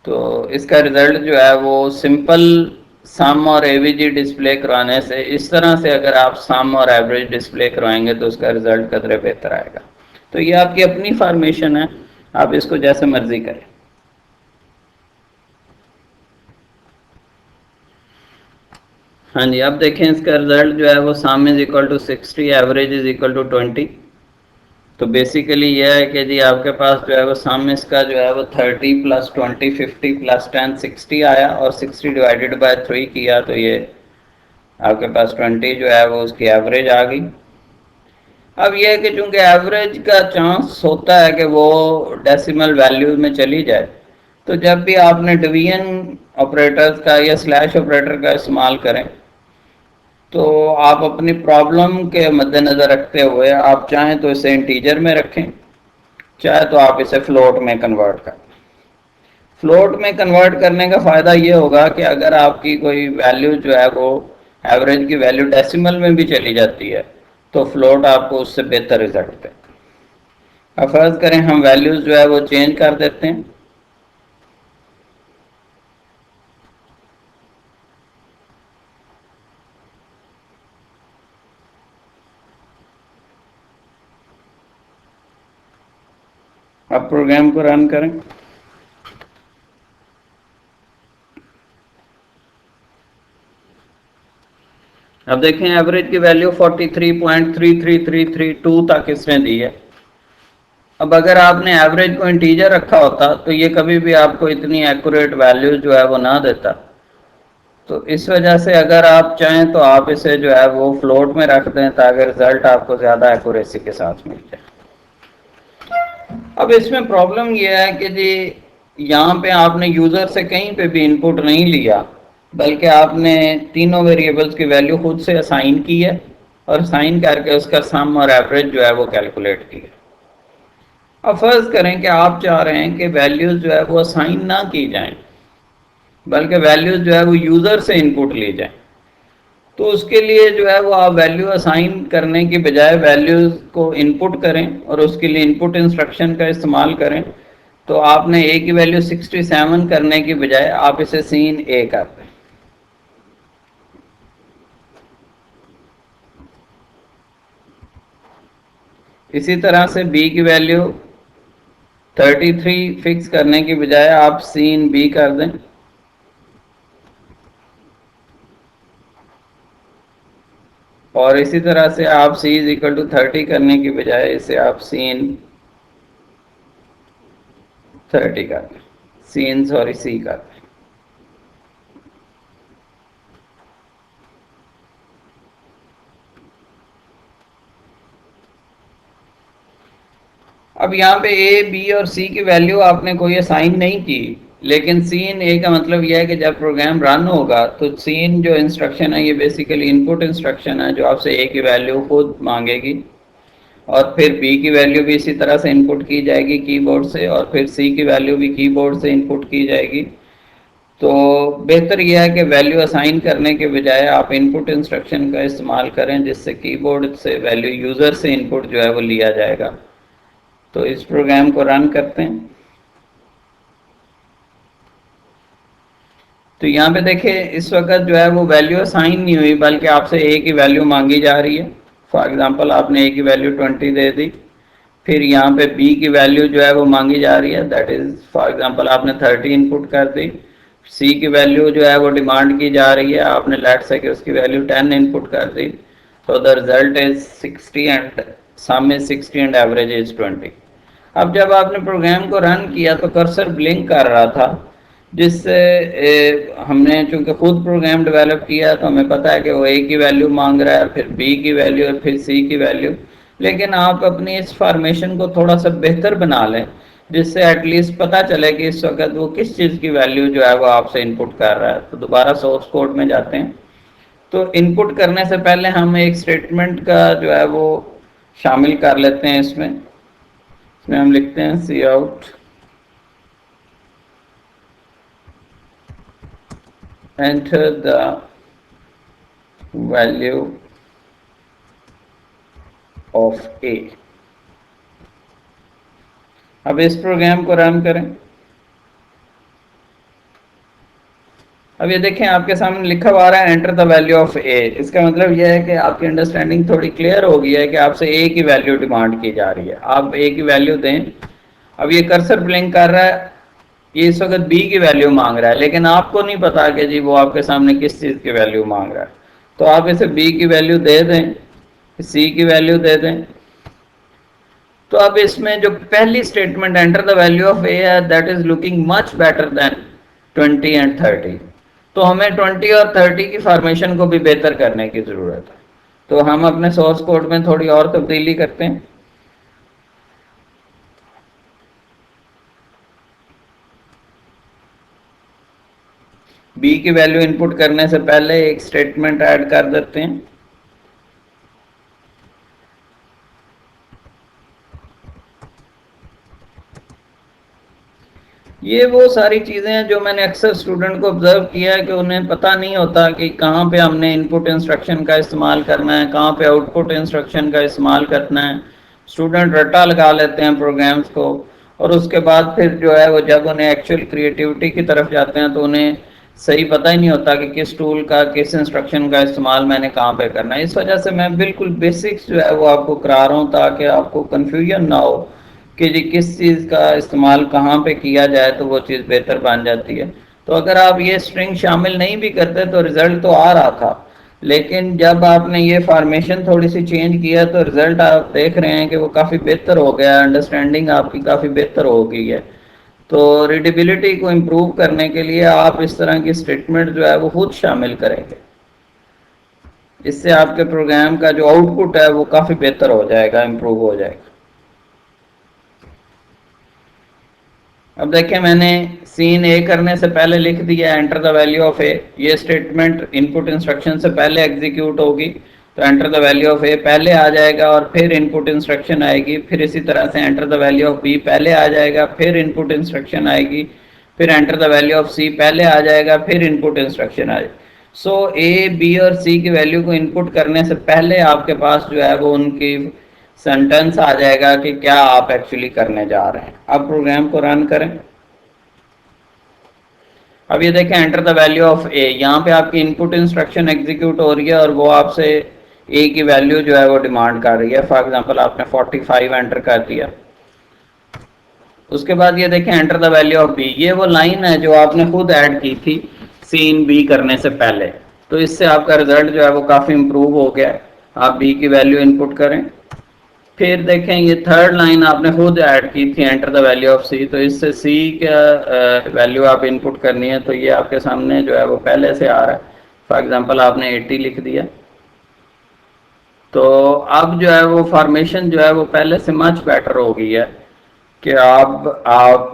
तो इसका रिजल्ट जो है वो सिंपल सम और एवीजी डिस्प्ले करवाने से, इस तरह से अगर आप सम और एवरेज डिस्प्ले करवाएंगे तो उसका रिजल्ट कदरे बेहतर आएगा। तो ये आपकी अपनी फॉर्मेशन है, आप इसको जैसे मर्जी करें। हाँ जी, अब देखें इसका रिजल्ट जो है वो sum is equal to 60, average is equal to 20। तो बेसिकली यह है कि जी आपके पास जो है वो सम इसका जो है वो 30 प्लस 20 50 प्लस 10 60 आया और 60 डिवाइडेड बाय 3 किया तो ये आपके पास 20 जो है वो उसकी एवरेज आ गई। अब यह है कि चूंकि एवरेज का चांस होता है कि वो डेसिमल वैल्यूज में चली जाए, तो जब भी आपने डिवीजन ऑपरेटर्स का या स्लैश ऑपरेटर का इस्तेमाल करें तो आप अपनी प्रॉब्लम के मद्देनज़र रखते हुए आप चाहें तो इसे इंटीजर में रखें, चाहे तो आप इसे फ्लोट में कन्वर्ट करें। फ्लोट में कन्वर्ट करने का फ़ायदा ये होगा कि अगर आपकी कोई वैल्यू जो है वो एवरेज की वैल्यू डेसिमल में भी चली जाती है तो फ्लोट आपको उससे बेहतर रिजल्ट दे। अब फर्ज करें हम वैल्यूज जो है वो चेंज कर देते हैं। अब प्रोग्राम को रन करें। अब देखें एवरेज की वैल्यू 43.33332 तक इसने दी है। अब अगर आपने एवरेज को इंटीजर रखा होता तो ये कभी भी आपको इतनी एक्यूरेट वैल्यू जो है वो ना देता। तो इस वजह से अगर आप चाहें तो आप इसे जो है वो फ्लोट में रख दें ताकि रिजल्ट आपको ज़्यादा एक्यूरेसी के साथ मिल जाए। अब इसमें प्रॉब्लम यह है कि जी यहाँ पे आपने यूज़र से कहीं पे भी इनपुट नहीं लिया, बल्कि आपने तीनों वेरिएबल्स की वैल्यू खुद से असाइन की है और असाइन करके उसका सम और एवरेज जो है वो कैलकुलेट किया। अब फर्ज करें कि आप चाह रहे हैं कि वैल्यूज जो है वो असाइन ना की जाएं, बल्कि वैल्यूज जो है वो यूज़र से इनपुट ली जाए। तो उसके लिए जो है वो आप वैल्यू असाइन करने की बजाय वैल्यूज को इनपुट करें और उसके लिए इनपुट इंस्ट्रक्शन का इस्तेमाल करें। तो आपने ए की वैल्यू 67 करने की बजाय आप इसे सीन ए कर दें। इसी तरह से बी की वैल्यू 33 फिक्स करने की बजाय आप सीन बी कर दें। और इसी तरह से आप c इज इक्वल टू 30 करने की बजाय इसे आप सीन 30 कर दें, सीन सॉरी सी कर दें। अब यहाँ पे ए बी और सी की वैल्यू आपने कोई असाइन नहीं की, लेकिन सीन ए का मतलब यह है कि जब प्रोग्राम रन होगा तो सीन जो इंस्ट्रक्शन है ये बेसिकली इनपुट इंस्ट्रक्शन है जो आपसे ए की वैल्यू खुद मांगेगी और फिर बी की वैल्यू भी इसी तरह से इनपुट की जाएगी कीबोर्ड से और फिर सी की वैल्यू भी कीबोर्ड से इनपुट की जाएगी। तो बेहतर यह है कि वैल्यू असाइन करने के बजाय आप इनपुट इंस्ट्रक्शन का इस्तेमाल करें जिससे कीबोर्ड से वैल्यू यूज़र से इनपुट जो है वो लिया जाएगा। तो इस प्रोग्राम को रन करते हैं। तो यहाँ पे देखिए इस वक्त जो है वो वैल्यू असाइन नहीं हुई बल्कि आपसे ए की वैल्यू मांगी जा रही है। फॉर एग्जांपल आपने ए की वैल्यू 20 दे दी, फिर यहाँ पे बी की वैल्यू जो है वो मांगी जा रही है, दैट इज फॉर एग्जांपल आपने 30 इनपुट कर दी। सी की वैल्यू जो है वो डिमांड की जा रही है, आपने लेट से कि उसकी वैल्यू 10 इनपुट कर दी। तो the result is 60 and some is 60 and average is 20। अब जब आपने प्रोग्राम को रन किया तो कर्सर ब्लिंक कर रहा था, जिससे हमने चूंकि खुद प्रोग्राम डेवलप किया तो हमें पता है कि वो ए की वैल्यू मांग रहा है, फिर बी की वैल्यू और फिर सी की वैल्यू। लेकिन आप अपनी इस फॉर्मेशन को थोड़ा सा बेहतर बना लें, जिससे एटलीस्ट पता चले कि इस वक्त वो किस चीज़ की वैल्यू जो है वो आपसे इनपुट कर रहा है। तो दोबारा सोर्स कोड में जाते हैं। तो इनपुट करने से पहले हम एक स्टेटमेंट का जो है वो शामिल कर लेते हैं इसमें हम लिखते हैं सी out enter the value of a। अब इस प्रोग्राम को रन करें। अब ये देखें आपके सामने लिखा हुआ आ रहा है एंटर द वैल्यू ऑफ ए। इसका मतलब यह है कि आपकी अंडरस्टैंडिंग थोड़ी क्लियर हो गई है कि आपसे ए की वैल्यू डिमांड की जा रही है, आप ए की वैल्यू दें। अब ये कर्सर ब्लिंक कर रहा है, ये इस वक्त बी की वैल्यू मांग रहा है, लेकिन आपको नहीं पता कि जी वो आपके सामने किस चीज़ की वैल्यू मांग रहा है। तो आप इसे बी की वैल्यू दे दें, सी की वैल्यू दे दें। तो अब इसमें जो पहली statement enter the value of A है, that is looking much better than 20 and 30। तो हमें 20 और 30 की फॉर्मेशन को भी बेहतर करने की ज़रूरत है। तो हम अपने सोर्स कोड में थोड़ी और तब्दीली करते हैं। बी की वैल्यू इनपुट करने से पहले एक स्टेटमेंट ऐड कर देते हैं। ये वो सारी चीज़ें हैं जो मैंने अक्सर स्टूडेंट को ऑब्जर्व किया है कि उन्हें पता नहीं होता कि कहाँ पे हमने इनपुट इंस्ट्रक्शन का इस्तेमाल करना है, कहाँ पे आउटपुट इंस्ट्रक्शन का इस्तेमाल करना है। स्टूडेंट रट्टा लगा लेते हैं प्रोग्राम्स को, और उसके बाद फिर जो है वो जब उन्हें एक्चुअल क्रिएटिविटी की तरफ जाते हैं तो उन्हें सही पता ही नहीं होता कि किस टूल का, किस इंस्ट्रक्शन का इस्तेमाल मैंने कहाँ पे करना है। इस वजह से मैं बिल्कुल बेसिक्स जो है वो आपको करा रहा हूँ, ताकि आपको कन्फ्यूजन ना हो कि जी किस चीज़ का इस्तेमाल कहाँ पे किया जाए तो वो चीज़ बेहतर बन जाती है। तो अगर आप ये स्ट्रिंग शामिल नहीं भी करते तो रिज़ल्ट तो आ रहा था, लेकिन जब आपने ये फॉर्मेशन थोड़ी सी चेंज किया तो रिज़ल्ट आप देख रहे हैं कि वो काफ़ी बेहतर हो गया, अंडरस्टैंडिंग आपकी काफ़ी बेहतर हो गई है। तो रीडेबिलिटी को इम्प्रूव करने के लिए आप इस तरह की स्टेटमेंट जो है वो खुद शामिल करेंगे। इससे आपके प्रोग्राम का जो आउटपुट है वो काफ़ी बेहतर हो जाएगा, इम्प्रूव हो जाएगा। अब देखें मैंने सीन ए करने से पहले लिख दिया enter the value of a. ये स्टेटमेंट इनपुट इंस्ट्रक्शन से पहले एग्जीक्यूट होगी, तो एंटर द वैल्यू ऑफ ए पहले आ जाएगा और फिर इनपुट इंस्ट्रक्शन आएगी। फिर इसी तरह से enter the value of b पहले आ जाएगा, फिर इनपुट इंस्ट्रक्शन आएगी। फिर enter the value of c पहले आ जाएगा, फिर इनपुट इंस्ट्रक्शन आएगी। सो ए, बी और सी की वैल्यू को इनपुट करने से पहले आपके पास जो है वो उनकी सेंटेंस आ जाएगा कि क्या आप एक्चुअली करने जा रहे हैं। अब प्रोग्राम को रन करें। अब ये देखें एंटर द वैल्यू ऑफ ए, यहाँ पे आपकी इनपुट इंस्ट्रक्शन एग्जीक्यूट हो रही है और वो आपसे ए की वैल्यू जो है वो डिमांड कर रही है। फॉर एग्जांपल आपने 45 एंटर कर दिया। उसके बाद ये देखें enter the value of b, ये वो लाइन है जो आपने खुद ऐड की थी सीन बी करने से पहले। तो इससे आपका रिजल्ट जो है वो काफ़ी इंप्रूव हो गया है। आप बी की वैल्यू इनपुट करें। फिर देखें ये थर्ड लाइन आपने खुद ऐड की थी एंटर द वैल्यू ऑफ सी, तो इससे सी का वैल्यू आप इनपुट करनी है। तो ये आपके सामने जो है वो पहले से आ रहा है। फॉर एग्जांपल आपने 80 लिख दिया। तो अब जो है वो फॉर्मेशन जो है वो पहले से मच बेटर हो गई है कि आप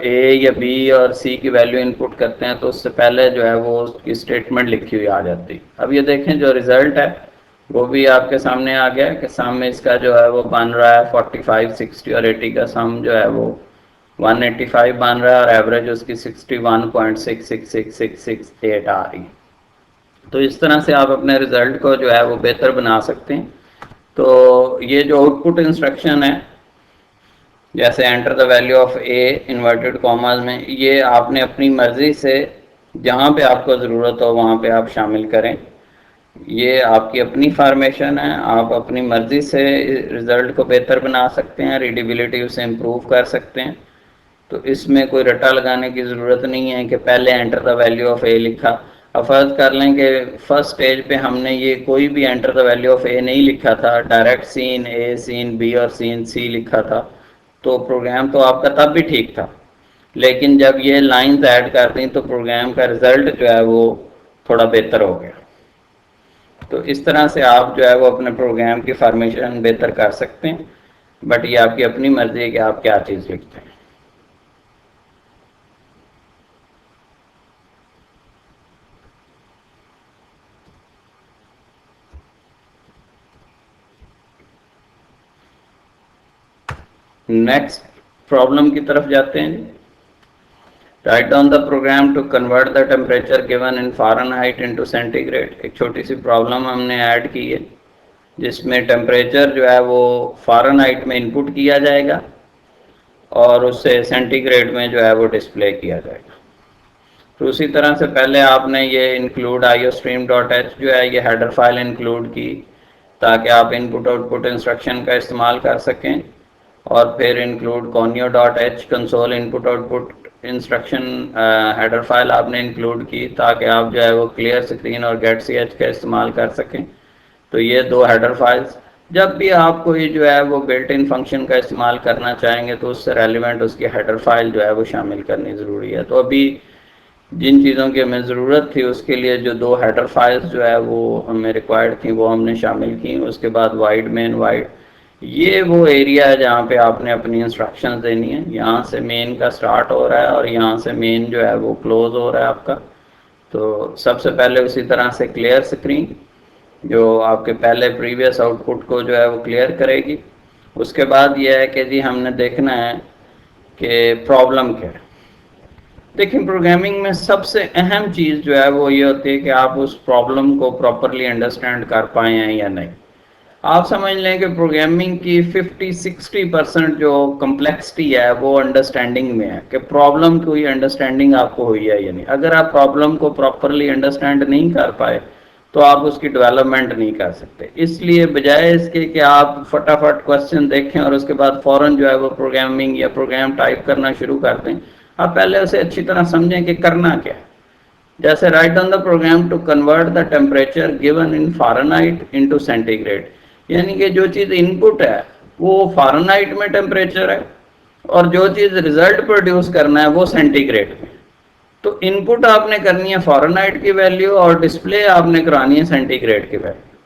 ए या बी और सी की वैल्यू इनपुट करते हैं तो उससे पहले जो है वो उसकी स्टेटमेंट लिखी हुई आ जाती। अब ये देखें जो रिजल्ट है वो भी आपके सामने आ गया कि सामने इसका जो है वो बन रहा है 45, 60 और 80 का सम जो है वो 185 बन रहा है और एवरेज उसकी 61.666668 आ रही है। तो इस तरह से आप अपने रिजल्ट को जो है वो बेहतर बना सकते हैं। तो ये जो आउटपुट इंस्ट्रक्शन है, जैसे enter the value of A inverted commas में, ये आपने अपनी मर्ज़ी से जहाँ पे आपको ज़रूरत हो वहाँ पे आप शामिल करें। ये आपकी अपनी फॉर्मेशन है, आप अपनी मर्ज़ी से रिज़ल्ट को बेहतर बना सकते हैं, रीडेबिलिटी उसे इम्प्रूव कर सकते हैं। तो इसमें कोई रट्टा लगाने की ज़रूरत नहीं है कि पहले एंटर द वैल्यू ऑफ ए लिखा। अब फर्ज कर लें कि फर्स्ट स्टेज पे हमने ये कोई भी एंटर द वैल्यू ऑफ ए नहीं लिखा था, डायरेक्ट सीन ए, सीन बी और सीन सी लिखा था। तो प्रोग्राम तो आपका तब भी ठीक था, लेकिन जब ये लाइंस ऐड कर दी तो प्रोग्राम का रिजल्ट जो है वो थोड़ा बेहतर हो गया। तो इस तरह से आप जो है वो अपने प्रोग्राम की फॉर्मेशन बेहतर कर सकते हैं, बट ये आपकी अपनी मर्जी है कि आप क्या चीज़ लिखते हैं। नेक्स्ट प्रॉब्लम की तरफ जाते हैं। Write down the program to convert the temperature given in Fahrenheit into centigrade. एक छोटी सी प्रॉब्लम हमने ऐड की है जिसमें टेम्परेचर जो है वो फ़ारेनहाइट में इनपुट किया जाएगा और उससे सेंटीग्रेड में जो है वो डिस्प्ले किया जाएगा। तो उसी तरह से पहले आपने ये इंक्लूड iostream.h जो है ये हेडर फाइल इंक्लूड की ताकि आप इनपुट आउटपुट इंस्ट्रक्शन का इस्तेमाल कर सकें, और फिर include conio.h console input output instruction header file आपने इंक्लूड की ताकि आप जो है वो क्लियर स्क्रीन और getch का इस्तेमाल कर सकें। तो ये दो हेडर फाइल्स, जब भी आप कोई जो है वो बिल्ट इन फंक्शन का इस्तेमाल करना चाहेंगे तो उससे रेलिवेंट उसकी हेडर फाइल जो है वो शामिल करनी ज़रूरी है। तो अभी जिन चीज़ों की हमें ज़रूरत थी उसके लिए जो दो हेडर फाइल्स जो है वो हमें रिक्वायर्ड थी वो हमने शामिल की। उसके बाद वाइड मेन वाइड, ये वो एरिया है जहाँ पे आपने अपनी इंस्ट्रक्शंस देनी है। यहाँ से मेन का स्टार्ट हो रहा है और यहाँ से मेन जो है वो क्लोज हो रहा है आपका। तो सबसे पहले उसी तरह से क्लियर स्क्रीन जो आपके पहले प्रीवियस आउटपुट को जो है वो क्लियर करेगी। उसके बाद ये है कि जी हमने देखना है कि प्रॉब्लम क्या है। देखिए, प्रोग्रामिंग में सबसे अहम चीज़ जो है वो ये होती है कि आप उस प्रॉब्लम को प्रॉपरली अंडरस्टैंड कर पाए हैं या नहीं। आप समझ लें कि प्रोग्रामिंग की 50-60% जो कम्प्लेक्सिटी है वो अंडरस्टैंडिंग में है कि प्रॉब्लम की अंडरस्टैंडिंग आपको हुई है या नहीं। अगर आप प्रॉब्लम को प्रॉपरली अंडरस्टैंड नहीं कर पाए तो आप उसकी डेवलपमेंट नहीं कर सकते। इसलिए बजाय इसके कि आप फटाफट क्वेश्चन देखें और उसके बाद फ़ौरन जो है वो प्रोग्रामिंग या प्रोग्राम टाइप करना शुरू कर दें, आप पहले उसे अच्छी तरह समझें कि करना क्या है। जैसे write on the program to convert the temperature given in Fahrenheit into centigrade, यानी कि जो चीज़ इनपुट है वो फ़ारेनहाइट में टेम्परेचर है और जो चीज़ रिजल्ट प्रोड्यूस करना है वो सेंटीग्रेड में। तो इनपुट आपने करनी है फ़ारेनहाइट की वैल्यू और डिस्प्ले आपने करानी है सेंटीग्रेड की वैल्यू।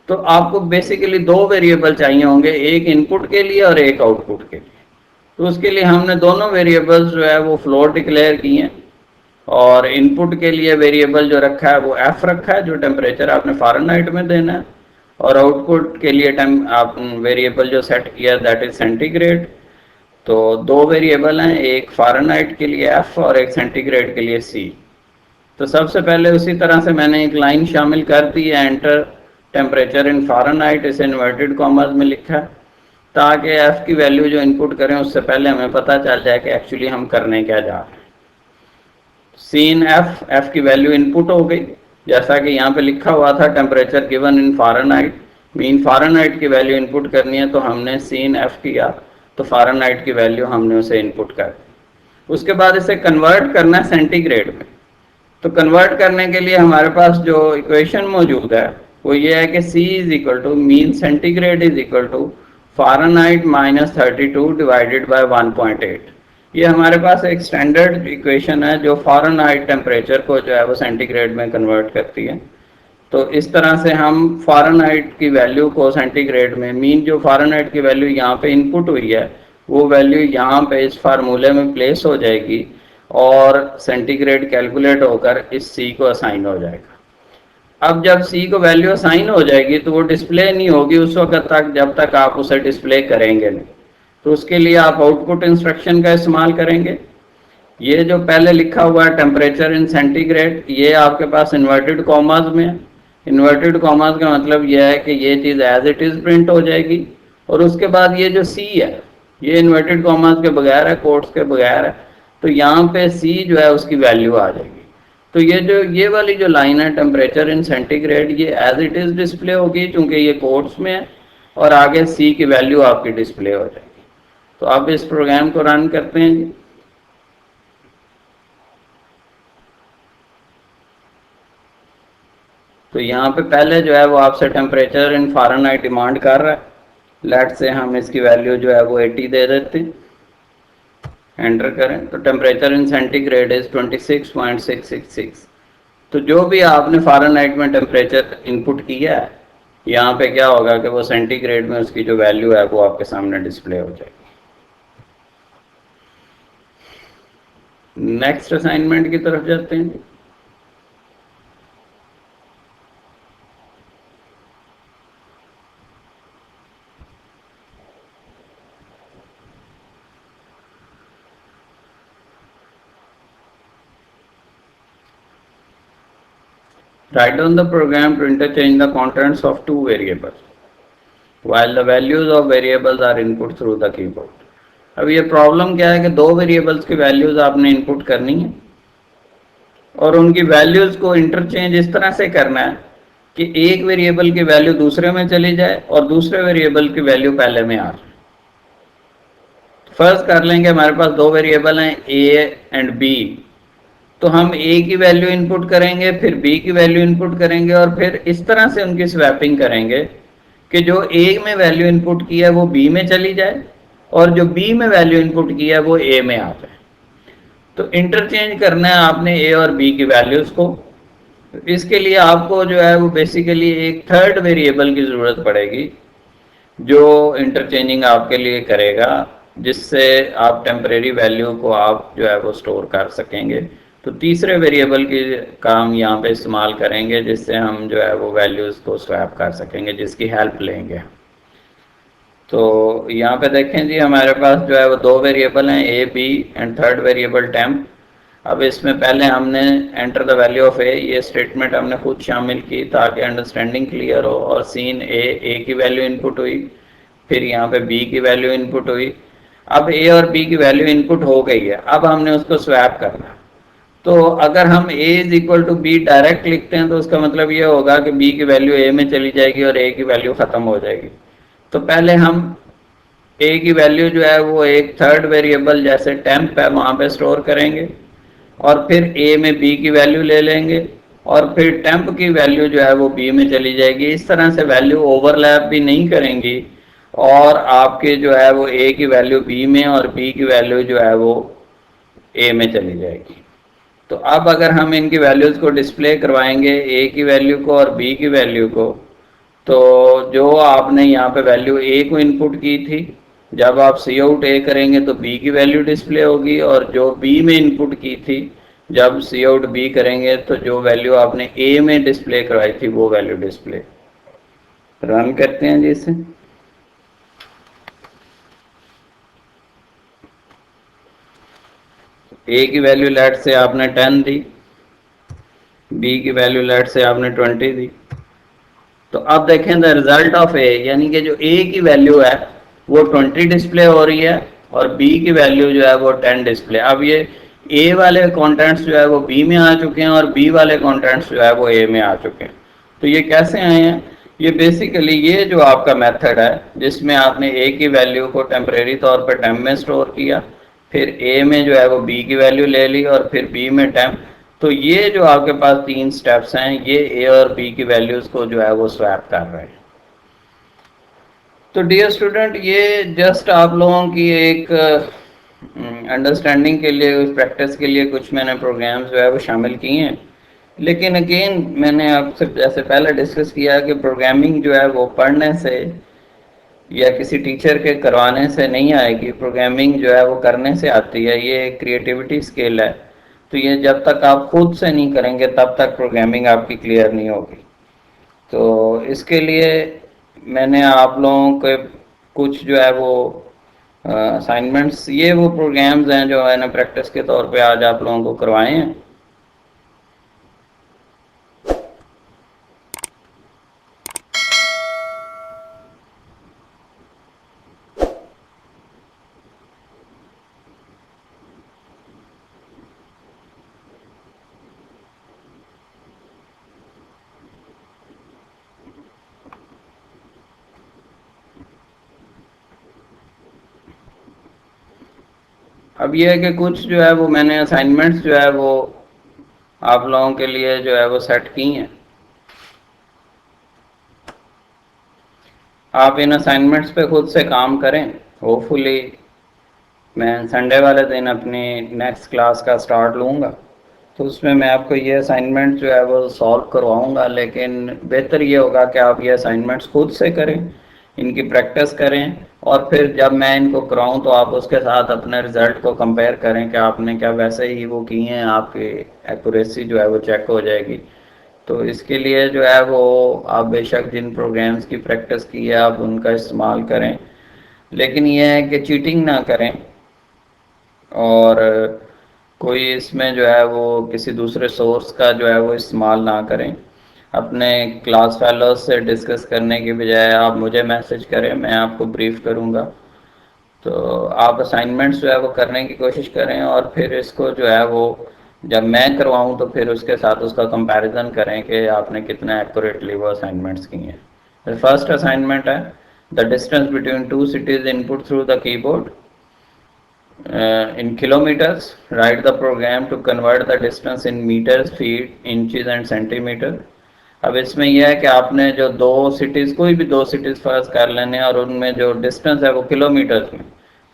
तो आपको बेसिकली दो वेरिएबल चाहिए होंगे, एक इनपुट के लिए और एक आउटपुट के लिए। तो उसके लिए हमने दोनों वेरिएबल्स जो है वो फ्लोट डिक्लेयर किए हैं, और इनपुट के लिए वेरिएबल जो रखा है वो एफ रखा है जो टेम्परेचर आपने फ़ारेनहाइट में देना है, और आउटपुट के लिए आप वेरिएबल जो सेट किया दैट इज सेंटीग्रेड। तो दो वेरिएबल हैं, एक फ़ारेनहाइट के लिए एफ और एक सेंटीग्रेड के लिए सी। तो सबसे पहले उसी तरह से मैंने एक लाइन शामिल कर दी है, एंटर टेम्परेचर इन फ़ारेनहाइट, इसे इन्वर्टेड कॉमर्स में लिखा है ताकि एफ की वैल्यू जो इनपुट करें उससे पहले हमें पता चल जाए कि एक्चुअली हम करने क्या जा रहे हैं। सीन एफ, एफ की वैल्यू इनपुट हो गई जैसा कि यहाँ पे लिखा हुआ था temperature given in Fahrenheit. Mean Fahrenheit की वैल्यू इनपुट करनी है तो हमने सीन एफ किया, तो फ़ारेनहाइट की वैल्यू हमने उसे इनपुट कर दी। उसके बाद इसे कन्वर्ट करना है सेंटीग्रेड में। तो कन्वर्ट करने के लिए हमारे पास जो इक्वेशन मौजूद है वो ये है कि C is equal to mean centigrade is equal to Fahrenheit -32 divided by 1.8। ये हमारे पास एक स्टैंडर्ड इक्वेशन है जो फ़ारेनहाइट टेम्परेचर को जो है वो सेंटीग्रेड में कन्वर्ट करती है। तो इस तरह से हम फ़ारेनहाइट की वैल्यू को सेंटीग्रेड में, मीन जो फ़ारेनहाइट की वैल्यू यहाँ पे इनपुट हुई है वो वैल्यू यहाँ पे इस फार्मूले में प्लेस हो जाएगी और सेंटीग्रेड कैलकुलेट होकर इस C को असाइन हो जाएगा। अब जब C को वैल्यू असाइन हो जाएगी तो वो डिस्प्ले नहीं होगी उस वक्त तक जब तक आप उसे डिस्प्ले करेंगे नहीं। तो उसके लिए आप आउटपुट इंस्ट्रक्शन का इस्तेमाल करेंगे। ये जो पहले लिखा हुआ है टेम्परेचर इन सेंटीग्रेड, ये आपके पास इन्वर्टेड कॉमास में है। इन्वर्टेड कॉमास का मतलब यह है कि ये चीज़ एज इट इज़ प्रिंट हो जाएगी, और उसके बाद ये जो C है ये इन्वर्टेड कॉमास के बगैर है, कोट्स के बगैर है। तो यहाँ पे C जो है उसकी वैल्यू आ जाएगी। तो ये वाली जो लाइन है टेम्परेचर इन सेंटीग्रेड, ये एज इट इज़ डिस्प्ले होगी क्योंकि ये कोट्स में है, और आगे C की वैल्यू आपकी डिस्प्ले हो जाएगी। तो आप इस प्रोग्राम को रन करते हैं जी। तो यहाँ पे पहले जो है वो आपसे टेम्परेचर इन फ़ारेनहाइट डिमांड कर रहा है, लेट से हम इसकी वैल्यू जो है वो 80 दे देते हैं, एंटर करें तो टेम्परेचर इन सेंटीग्रेड इज 26.666। तो जो भी आपने फ़ारेनहाइट में टेम्परेचर इनपुट किया है, यहाँ पे क्या होगा कि वो सेंटीग्रेड में उसकी जो वैल्यू है वो आपके सामने डिस्प्ले हो जाएगी। नेक्स्ट असाइनमेंट की तरफ जाते हैं। Write down the program to interchange the contents of two variables while the values of variables are input through the keyboard. अब ये प्रॉब्लम क्या है कि दो वेरिएबल्स की वैल्यूज आपने इनपुट करनी है और उनकी वैल्यूज को इंटरचेंज इस तरह से करना है कि एक वेरिएबल की वैल्यू दूसरे में चली जाए और दूसरे वेरिएबल की वैल्यू पहले में आ जाए। फर्स्ट कर लेंगे, हमारे पास दो वेरिएबल हैं ए एंड बी, तो हम ए की वैल्यू इनपुट करेंगे, फिर बी की वैल्यू इनपुट करेंगे और फिर इस तरह से उनकी स्वैपिंग करेंगे कि जो ए में वैल्यू इनपुट की है वो बी में चली जाए और जो बी में वैल्यू इनपुट की है वो ए में आ जाए। तो इंटरचेंज करना है आपने ए और बी की वैल्यूज को। इसके लिए आपको जो है वो बेसिकली एक थर्ड वेरिएबल की ज़रूरत पड़ेगी जो इंटरचेंजिंग आपके लिए करेगा, जिससे आप टेम्परेरी वैल्यू को आप जो है वो स्टोर कर सकेंगे। तो तीसरे वेरिएबल की काम यहाँ पे इस्तेमाल करेंगे जिससे हम जो है वो वैल्यूज़ को स्वैप कर सकेंगे, जिसकी हेल्प लेंगे। तो यहाँ पे देखें जी, हमारे पास जो है वो दो वेरिएबल हैं a b and third variable temp. अब इसमें पहले हमने enter the value of a, ये स्टेटमेंट हमने खुद शामिल की ताकि अंडरस्टैंडिंग क्लियर हो। और सीन ए की वैल्यू इनपुट हुई, फिर यहाँ पे बी की वैल्यू इनपुट हुई। अब ए और बी की वैल्यू इनपुट हो गई है, अब हमने उसको स्वैप करना। तो अगर हम a is equal to b direct लिखते हैं तो उसका मतलब ये होगा कि b की वैल्यू a में चली जाएगी और a की वैल्यू ख़त्म हो जाएगी। तो पहले हम a की वैल्यू जो है वो एक थर्ड वेरिएबल जैसे टेम्प है वहाँ पे स्टोर करेंगे और फिर a में b की वैल्यू ले लेंगे और फिर टेम्प की वैल्यू जो है वो b में चली जाएगी। इस तरह से वैल्यू ओवरलैप भी नहीं करेंगी और आपके जो है वो a की वैल्यू b में और b की वैल्यू जो है वो a में चली जाएगी। तो अब अगर हम इनकी वैल्यूज़ को डिस्प्ले करवाएंगे, ए की वैल्यू को और बी की वैल्यू को, तो जो आपने यहाँ पे वैल्यू ए को इनपुट की थी, जब आप सी आउट ए करेंगे तो बी की वैल्यू डिस्प्ले होगी और जो बी में इनपुट की थी जब सी आउट बी करेंगे तो जो वैल्यू आपने ए में डिस्प्ले करवाई थी वो वैल्यू डिस्प्ले। रन करते हैं जी इसे। ए की वैल्यू लेट से आपने 10 दी, बी की वैल्यू लेट से आपने 20 दी। तो अब देखें द रिजल्ट ऑफ ए, यानी कि जो ए की वैल्यू है वो 20 डिस्प्ले हो रही है और बी की वैल्यू जो है वो 10 डिस्प्ले। अब ये ए वाले कंटेंट्स जो है वो बी में आ चुके हैं और बी वाले कंटेंट्स जो है वो ए में आ चुके हैं। तो ये कैसे आए हैं? ये बेसिकली ये जो आपका मेथड है जिसमें आपने ए की वैल्यू को टेम्परेरी तौर पर टेम्प में स्टोर किया, फिर ए में जो है वो बी की वैल्यू ले ली और फिर बी में टेम्प। तो ये जो आपके पास तीन स्टेप्स हैं ये ए और बी की वैल्यूज़ को जो है वो स्वैप कर रहे हैं। तो डियर स्टूडेंट, ये जस्ट आप लोगों की एक अंडरस्टैंडिंग के लिए, उस प्रैक्टिस के लिए कुछ मैंने प्रोग्राम्स जो है वो शामिल किए हैं। लेकिन अगेन मैंने आपसे जैसे पहले डिस्कस किया कि प्रोग्रामिंग जो है वो पढ़ने से या किसी टीचर के करवाने से नहीं आएगी, प्रोग्रामिंग जो है वो करने से आती है। ये क्रिएटिविटी स्किल है, तो ये जब तक आप खुद से नहीं करेंगे तब तक प्रोग्रामिंग आपकी क्लियर नहीं होगी। तो इसके लिए मैंने आप लोगों के कुछ जो है वो असाइनमेंट्स, ये वो प्रोग्राम्स हैं जो मैंने प्रैक्टिस के तौर पे आज आप लोगों को करवाए हैं। अब ये है कि कुछ जो है वो मैंने असाइनमेंट्स जो है वो आप लोगों के लिए जो है वो सेट की हैं। आप इन असाइनमेंट्स पे खुद से काम करें। होपफुली मैं संडे वाले दिन अपनी नेक्स्ट क्लास का स्टार्ट लूँगा, तो उसमें मैं आपको ये असाइनमेंट जो है वो सॉल्व करवाऊँगा, लेकिन बेहतर ये होगा कि आप ये असाइनमेंट्स खुद से करें, इनकी प्रैक्टिस करें, और फिर जब मैं इनको कराऊँ तो आप उसके साथ अपने रिज़ल्ट को कंपेयर करें कि आपने क्या वैसे ही वो किए हैं, आपकी एक्यूरेसी जो है वो चेक हो जाएगी। तो इसके लिए जो है वो आप बेशक जिन प्रोग्राम्स की प्रैक्टिस की है आप उनका इस्तेमाल करें, लेकिन ये है कि चीटिंग ना करें, और कोई इसमें जो है वो किसी दूसरे सोर्स का जो है वो इस्तेमाल ना करें। अपने क्लास फेलोज से डिस्कस करने की बजाय आप मुझे मैसेज करें, मैं आपको ब्रीफ करूँगा। तो आप असाइनमेंट्स जो है वो करने की कोशिश करें, और फिर इसको जो है वो जब मैं करवाऊँ तो फिर उसके साथ उसका कंपैरिजन करें कि आपने कितना एक्यूरेटली वो असाइनमेंट्स किए हैं। द फर्स्ट असाइनमेंट है the distance between two cities input through the keyboard in kilometers. Write the program to convert the distance in meters, feet, inches and centimeter. अब इसमें यह है कि आपने जो दो सिटीज़, कोई भी दो सिटीज़ फर्ज कर लेने, और उनमें जो डिस्टेंस है वो किलोमीटर्स में,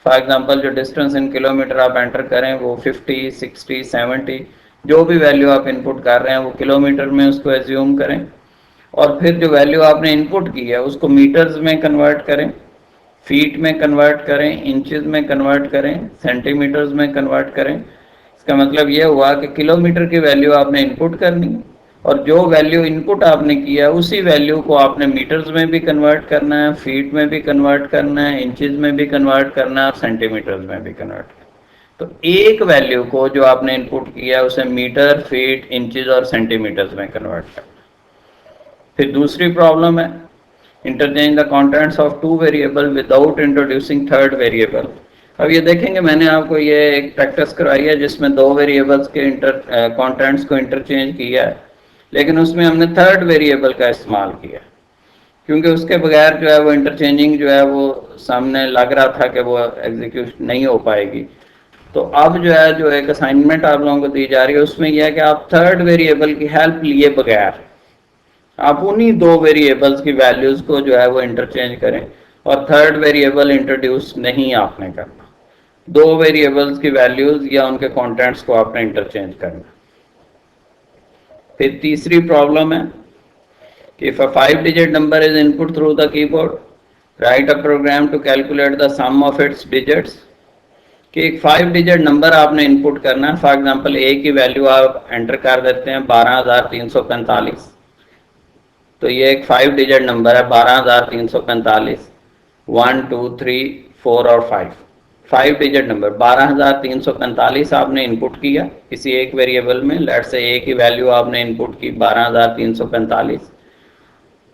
फॉर एग्जांपल जो डिस्टेंस इन किलोमीटर आप एंटर करें वो 50, 60, 70, जो भी वैल्यू आप इनपुट कर रहे हैं वो किलोमीटर में उसको एज्यूम करें, और फिर जो वैल्यू आपने इनपुट की है उसको मीटर्स में कन्वर्ट करें, फीट में कन्वर्ट करें, इंचेस में कन्वर्ट करें, सेंटीमीटर्स में कन्वर्ट करें। इसका मतलब ये हुआ कि किलोमीटर की वैल्यू आपने इनपुट करनी है, और जो वैल्यू इनपुट आपने किया उसी वैल्यू को आपने मीटर्स में भी कन्वर्ट करना है, फीट में भी कन्वर्ट करना है, इंचेस में भी कन्वर्ट करना है, और सेंटीमीटर्स में भी कन्वर्ट करना है। तो एक वैल्यू को जो आपने इनपुट किया उसे मीटर, फीट, इंचेस और सेंटीमीटर्स में कन्वर्ट करना। फिर दूसरी प्रॉब्लम है interchange the contents of two variable without introducing third variable. अब ये देखेंगे मैंने आपको ये एक प्रैक्टिस करवाई है जिसमें दो वेरिएबल्स के कंटेंट्स को इंटरचेंज किया है, लेकिन उसमें हमने थर्ड वेरिएबल का इस्तेमाल किया, क्योंकि उसके बगैर जो है वो इंटरचेंजिंग जो है वो सामने लग रहा था कि वो एग्जीक्यूट नहीं हो पाएगी। तो अब जो है जो एक असाइनमेंट आप लोगों को दी जा रही है उसमें यह है कि आप थर्ड वेरिएबल की हेल्प लिए बगैर आप उन्हीं दो वेरिएबल्स की वैल्यूज को जो है वो इंटरचेंज करें, और थर्ड वेरिएबल इंट्रोड्यूस नहीं आपने करना, दो वेरिएबल्स की वैल्यूज या उनके कंटेंट्स को आपने इंटरचेंज करना। फिर तीसरी प्रॉब्लम है कि if a 5 digit number is input through the keyboard, write a program to calculate the sum of its digits. कि एक 5 डिजिट नंबर आपने इनपुट करना है, फॉर एग्जांपल ए की वैल्यू आप एंटर कर देते हैं 12,345, तो ये एक 5 डिजिट नंबर है 12,345, 1 2 3 4 और 5 डिजिट नंबर 12,345 आपने इनपुट किया किसी एक वेरिएबल में, लेट से ए की वैल्यू आपने इनपुट की 12,345,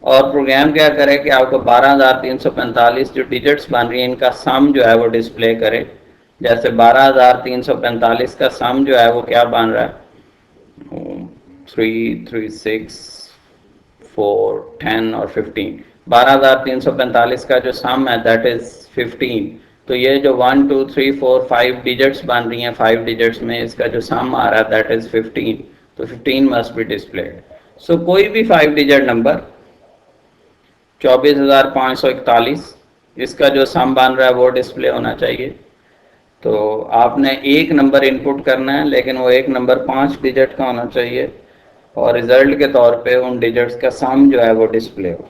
और प्रोग्राम क्या करे कि आपको 12,345 जो डिजिट्स बन रही हैं इनका सम जो है वो डिस्प्ले करे। जैसे 12,345 का सम जो है वो क्या बन रहा है, 3 3 6 4 10 और 15, 12,345 का जो सम है दैट इज 15। तो ये जो 1 2 3 4 5 डिजिट्स बन रही हैं 5 डिजिट्स में, इसका जो सम आ रहा है दैट इज 15, तो 15 मस्ट बी डिस्प्लेड। सो कोई भी 5 डिजिट नंबर 24,541 इसका जो सम बन रहा है वो डिस्प्ले होना चाहिए। तो आपने एक नंबर इनपुट करना है, लेकिन वो एक नंबर 5 डिजिट का होना चाहिए, और रिजल्ट के तौर पे उन डिजिट्स का सम जो है वो डिस्प्ले हो।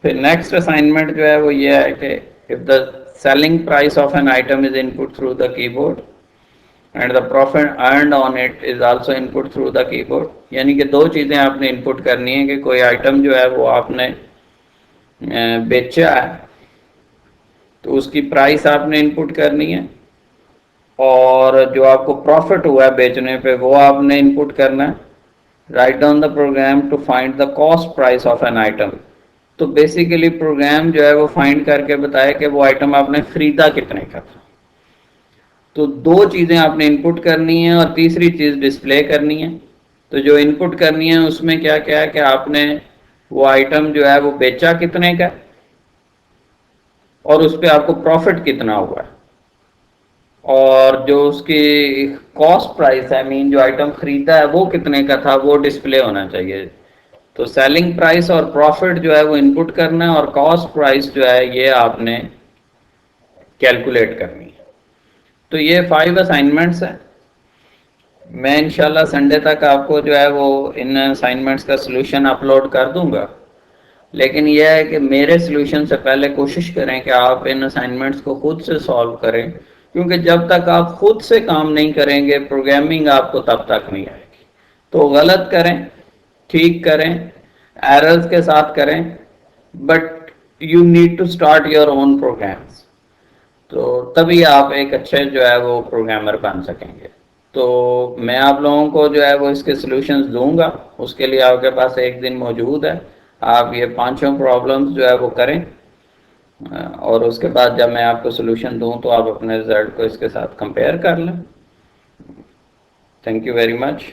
फिर नेक्स्ट असाइनमेंट जो है वो ये है कि if the selling price of an item is input through the keyboard and the profit earned on it is also input through the keyboard, यानी कि दो चीज़ें आपने इनपुट करनी है कि कोई आइटम जो है वो आपने बेचा है तो उसकी प्राइस आपने इनपुट करनी है, और जो आपको प्रॉफिट हुआ है बेचने पे वो आपने इनपुट करना है। Write down the program to find the cost price of an item. तो बेसिकली प्रोग्राम जो है वो फाइंड करके बताया कि वो आइटम आपने खरीदा कितने का था। तो दो चीज़ें आपने इनपुट करनी है और तीसरी चीज़ डिस्प्ले करनी है। तो जो इनपुट करनी है उसमें क्या क्या है कि आपने वो आइटम जो है वो बेचा कितने का और उस पर आपको प्रॉफिट कितना हुआ है, और जो उसकी कॉस्ट प्राइस है मीन जो आइटम खरीदा है वो कितने का था वो डिस्प्ले होना चाहिए। तो सेलिंग प्राइस और प्रॉफिट जो है वो इनपुट करना है और कॉस्ट प्राइस जो है ये आपने कैलकुलेट करनी है। तो ये 5 असाइनमेंट्स हैं। मैं इंशाल्लाह संडे तक आपको जो है वो इन असाइनमेंट्स का सलूशन अपलोड कर दूंगा, लेकिन यह है कि मेरे सलूशन से पहले कोशिश करें कि आप इन असाइनमेंट्स को खुद से सॉल्व करें, क्योंकि जब तक आप खुद से काम नहीं करेंगे प्रोग्रामिंग आपको तब तक नहीं आएगी। तो गलत करें, ठीक करें, एरर्स के साथ करें, but you need to start your own programs. तो तभी आप एक अच्छे जो है वो प्रोग्रामर बन सकेंगे। तो मैं आप लोगों को जो है वो इसके सॉल्यूशंस दूंगा, उसके लिए आपके पास एक दिन मौजूद है। आप ये 5 प्रॉब्लम्स जो है वो करें और उसके बाद जब मैं आपको सॉल्यूशन दूं तो आप अपने रिजल्ट को इसके साथ कंपेयर कर लें। Thank you very much.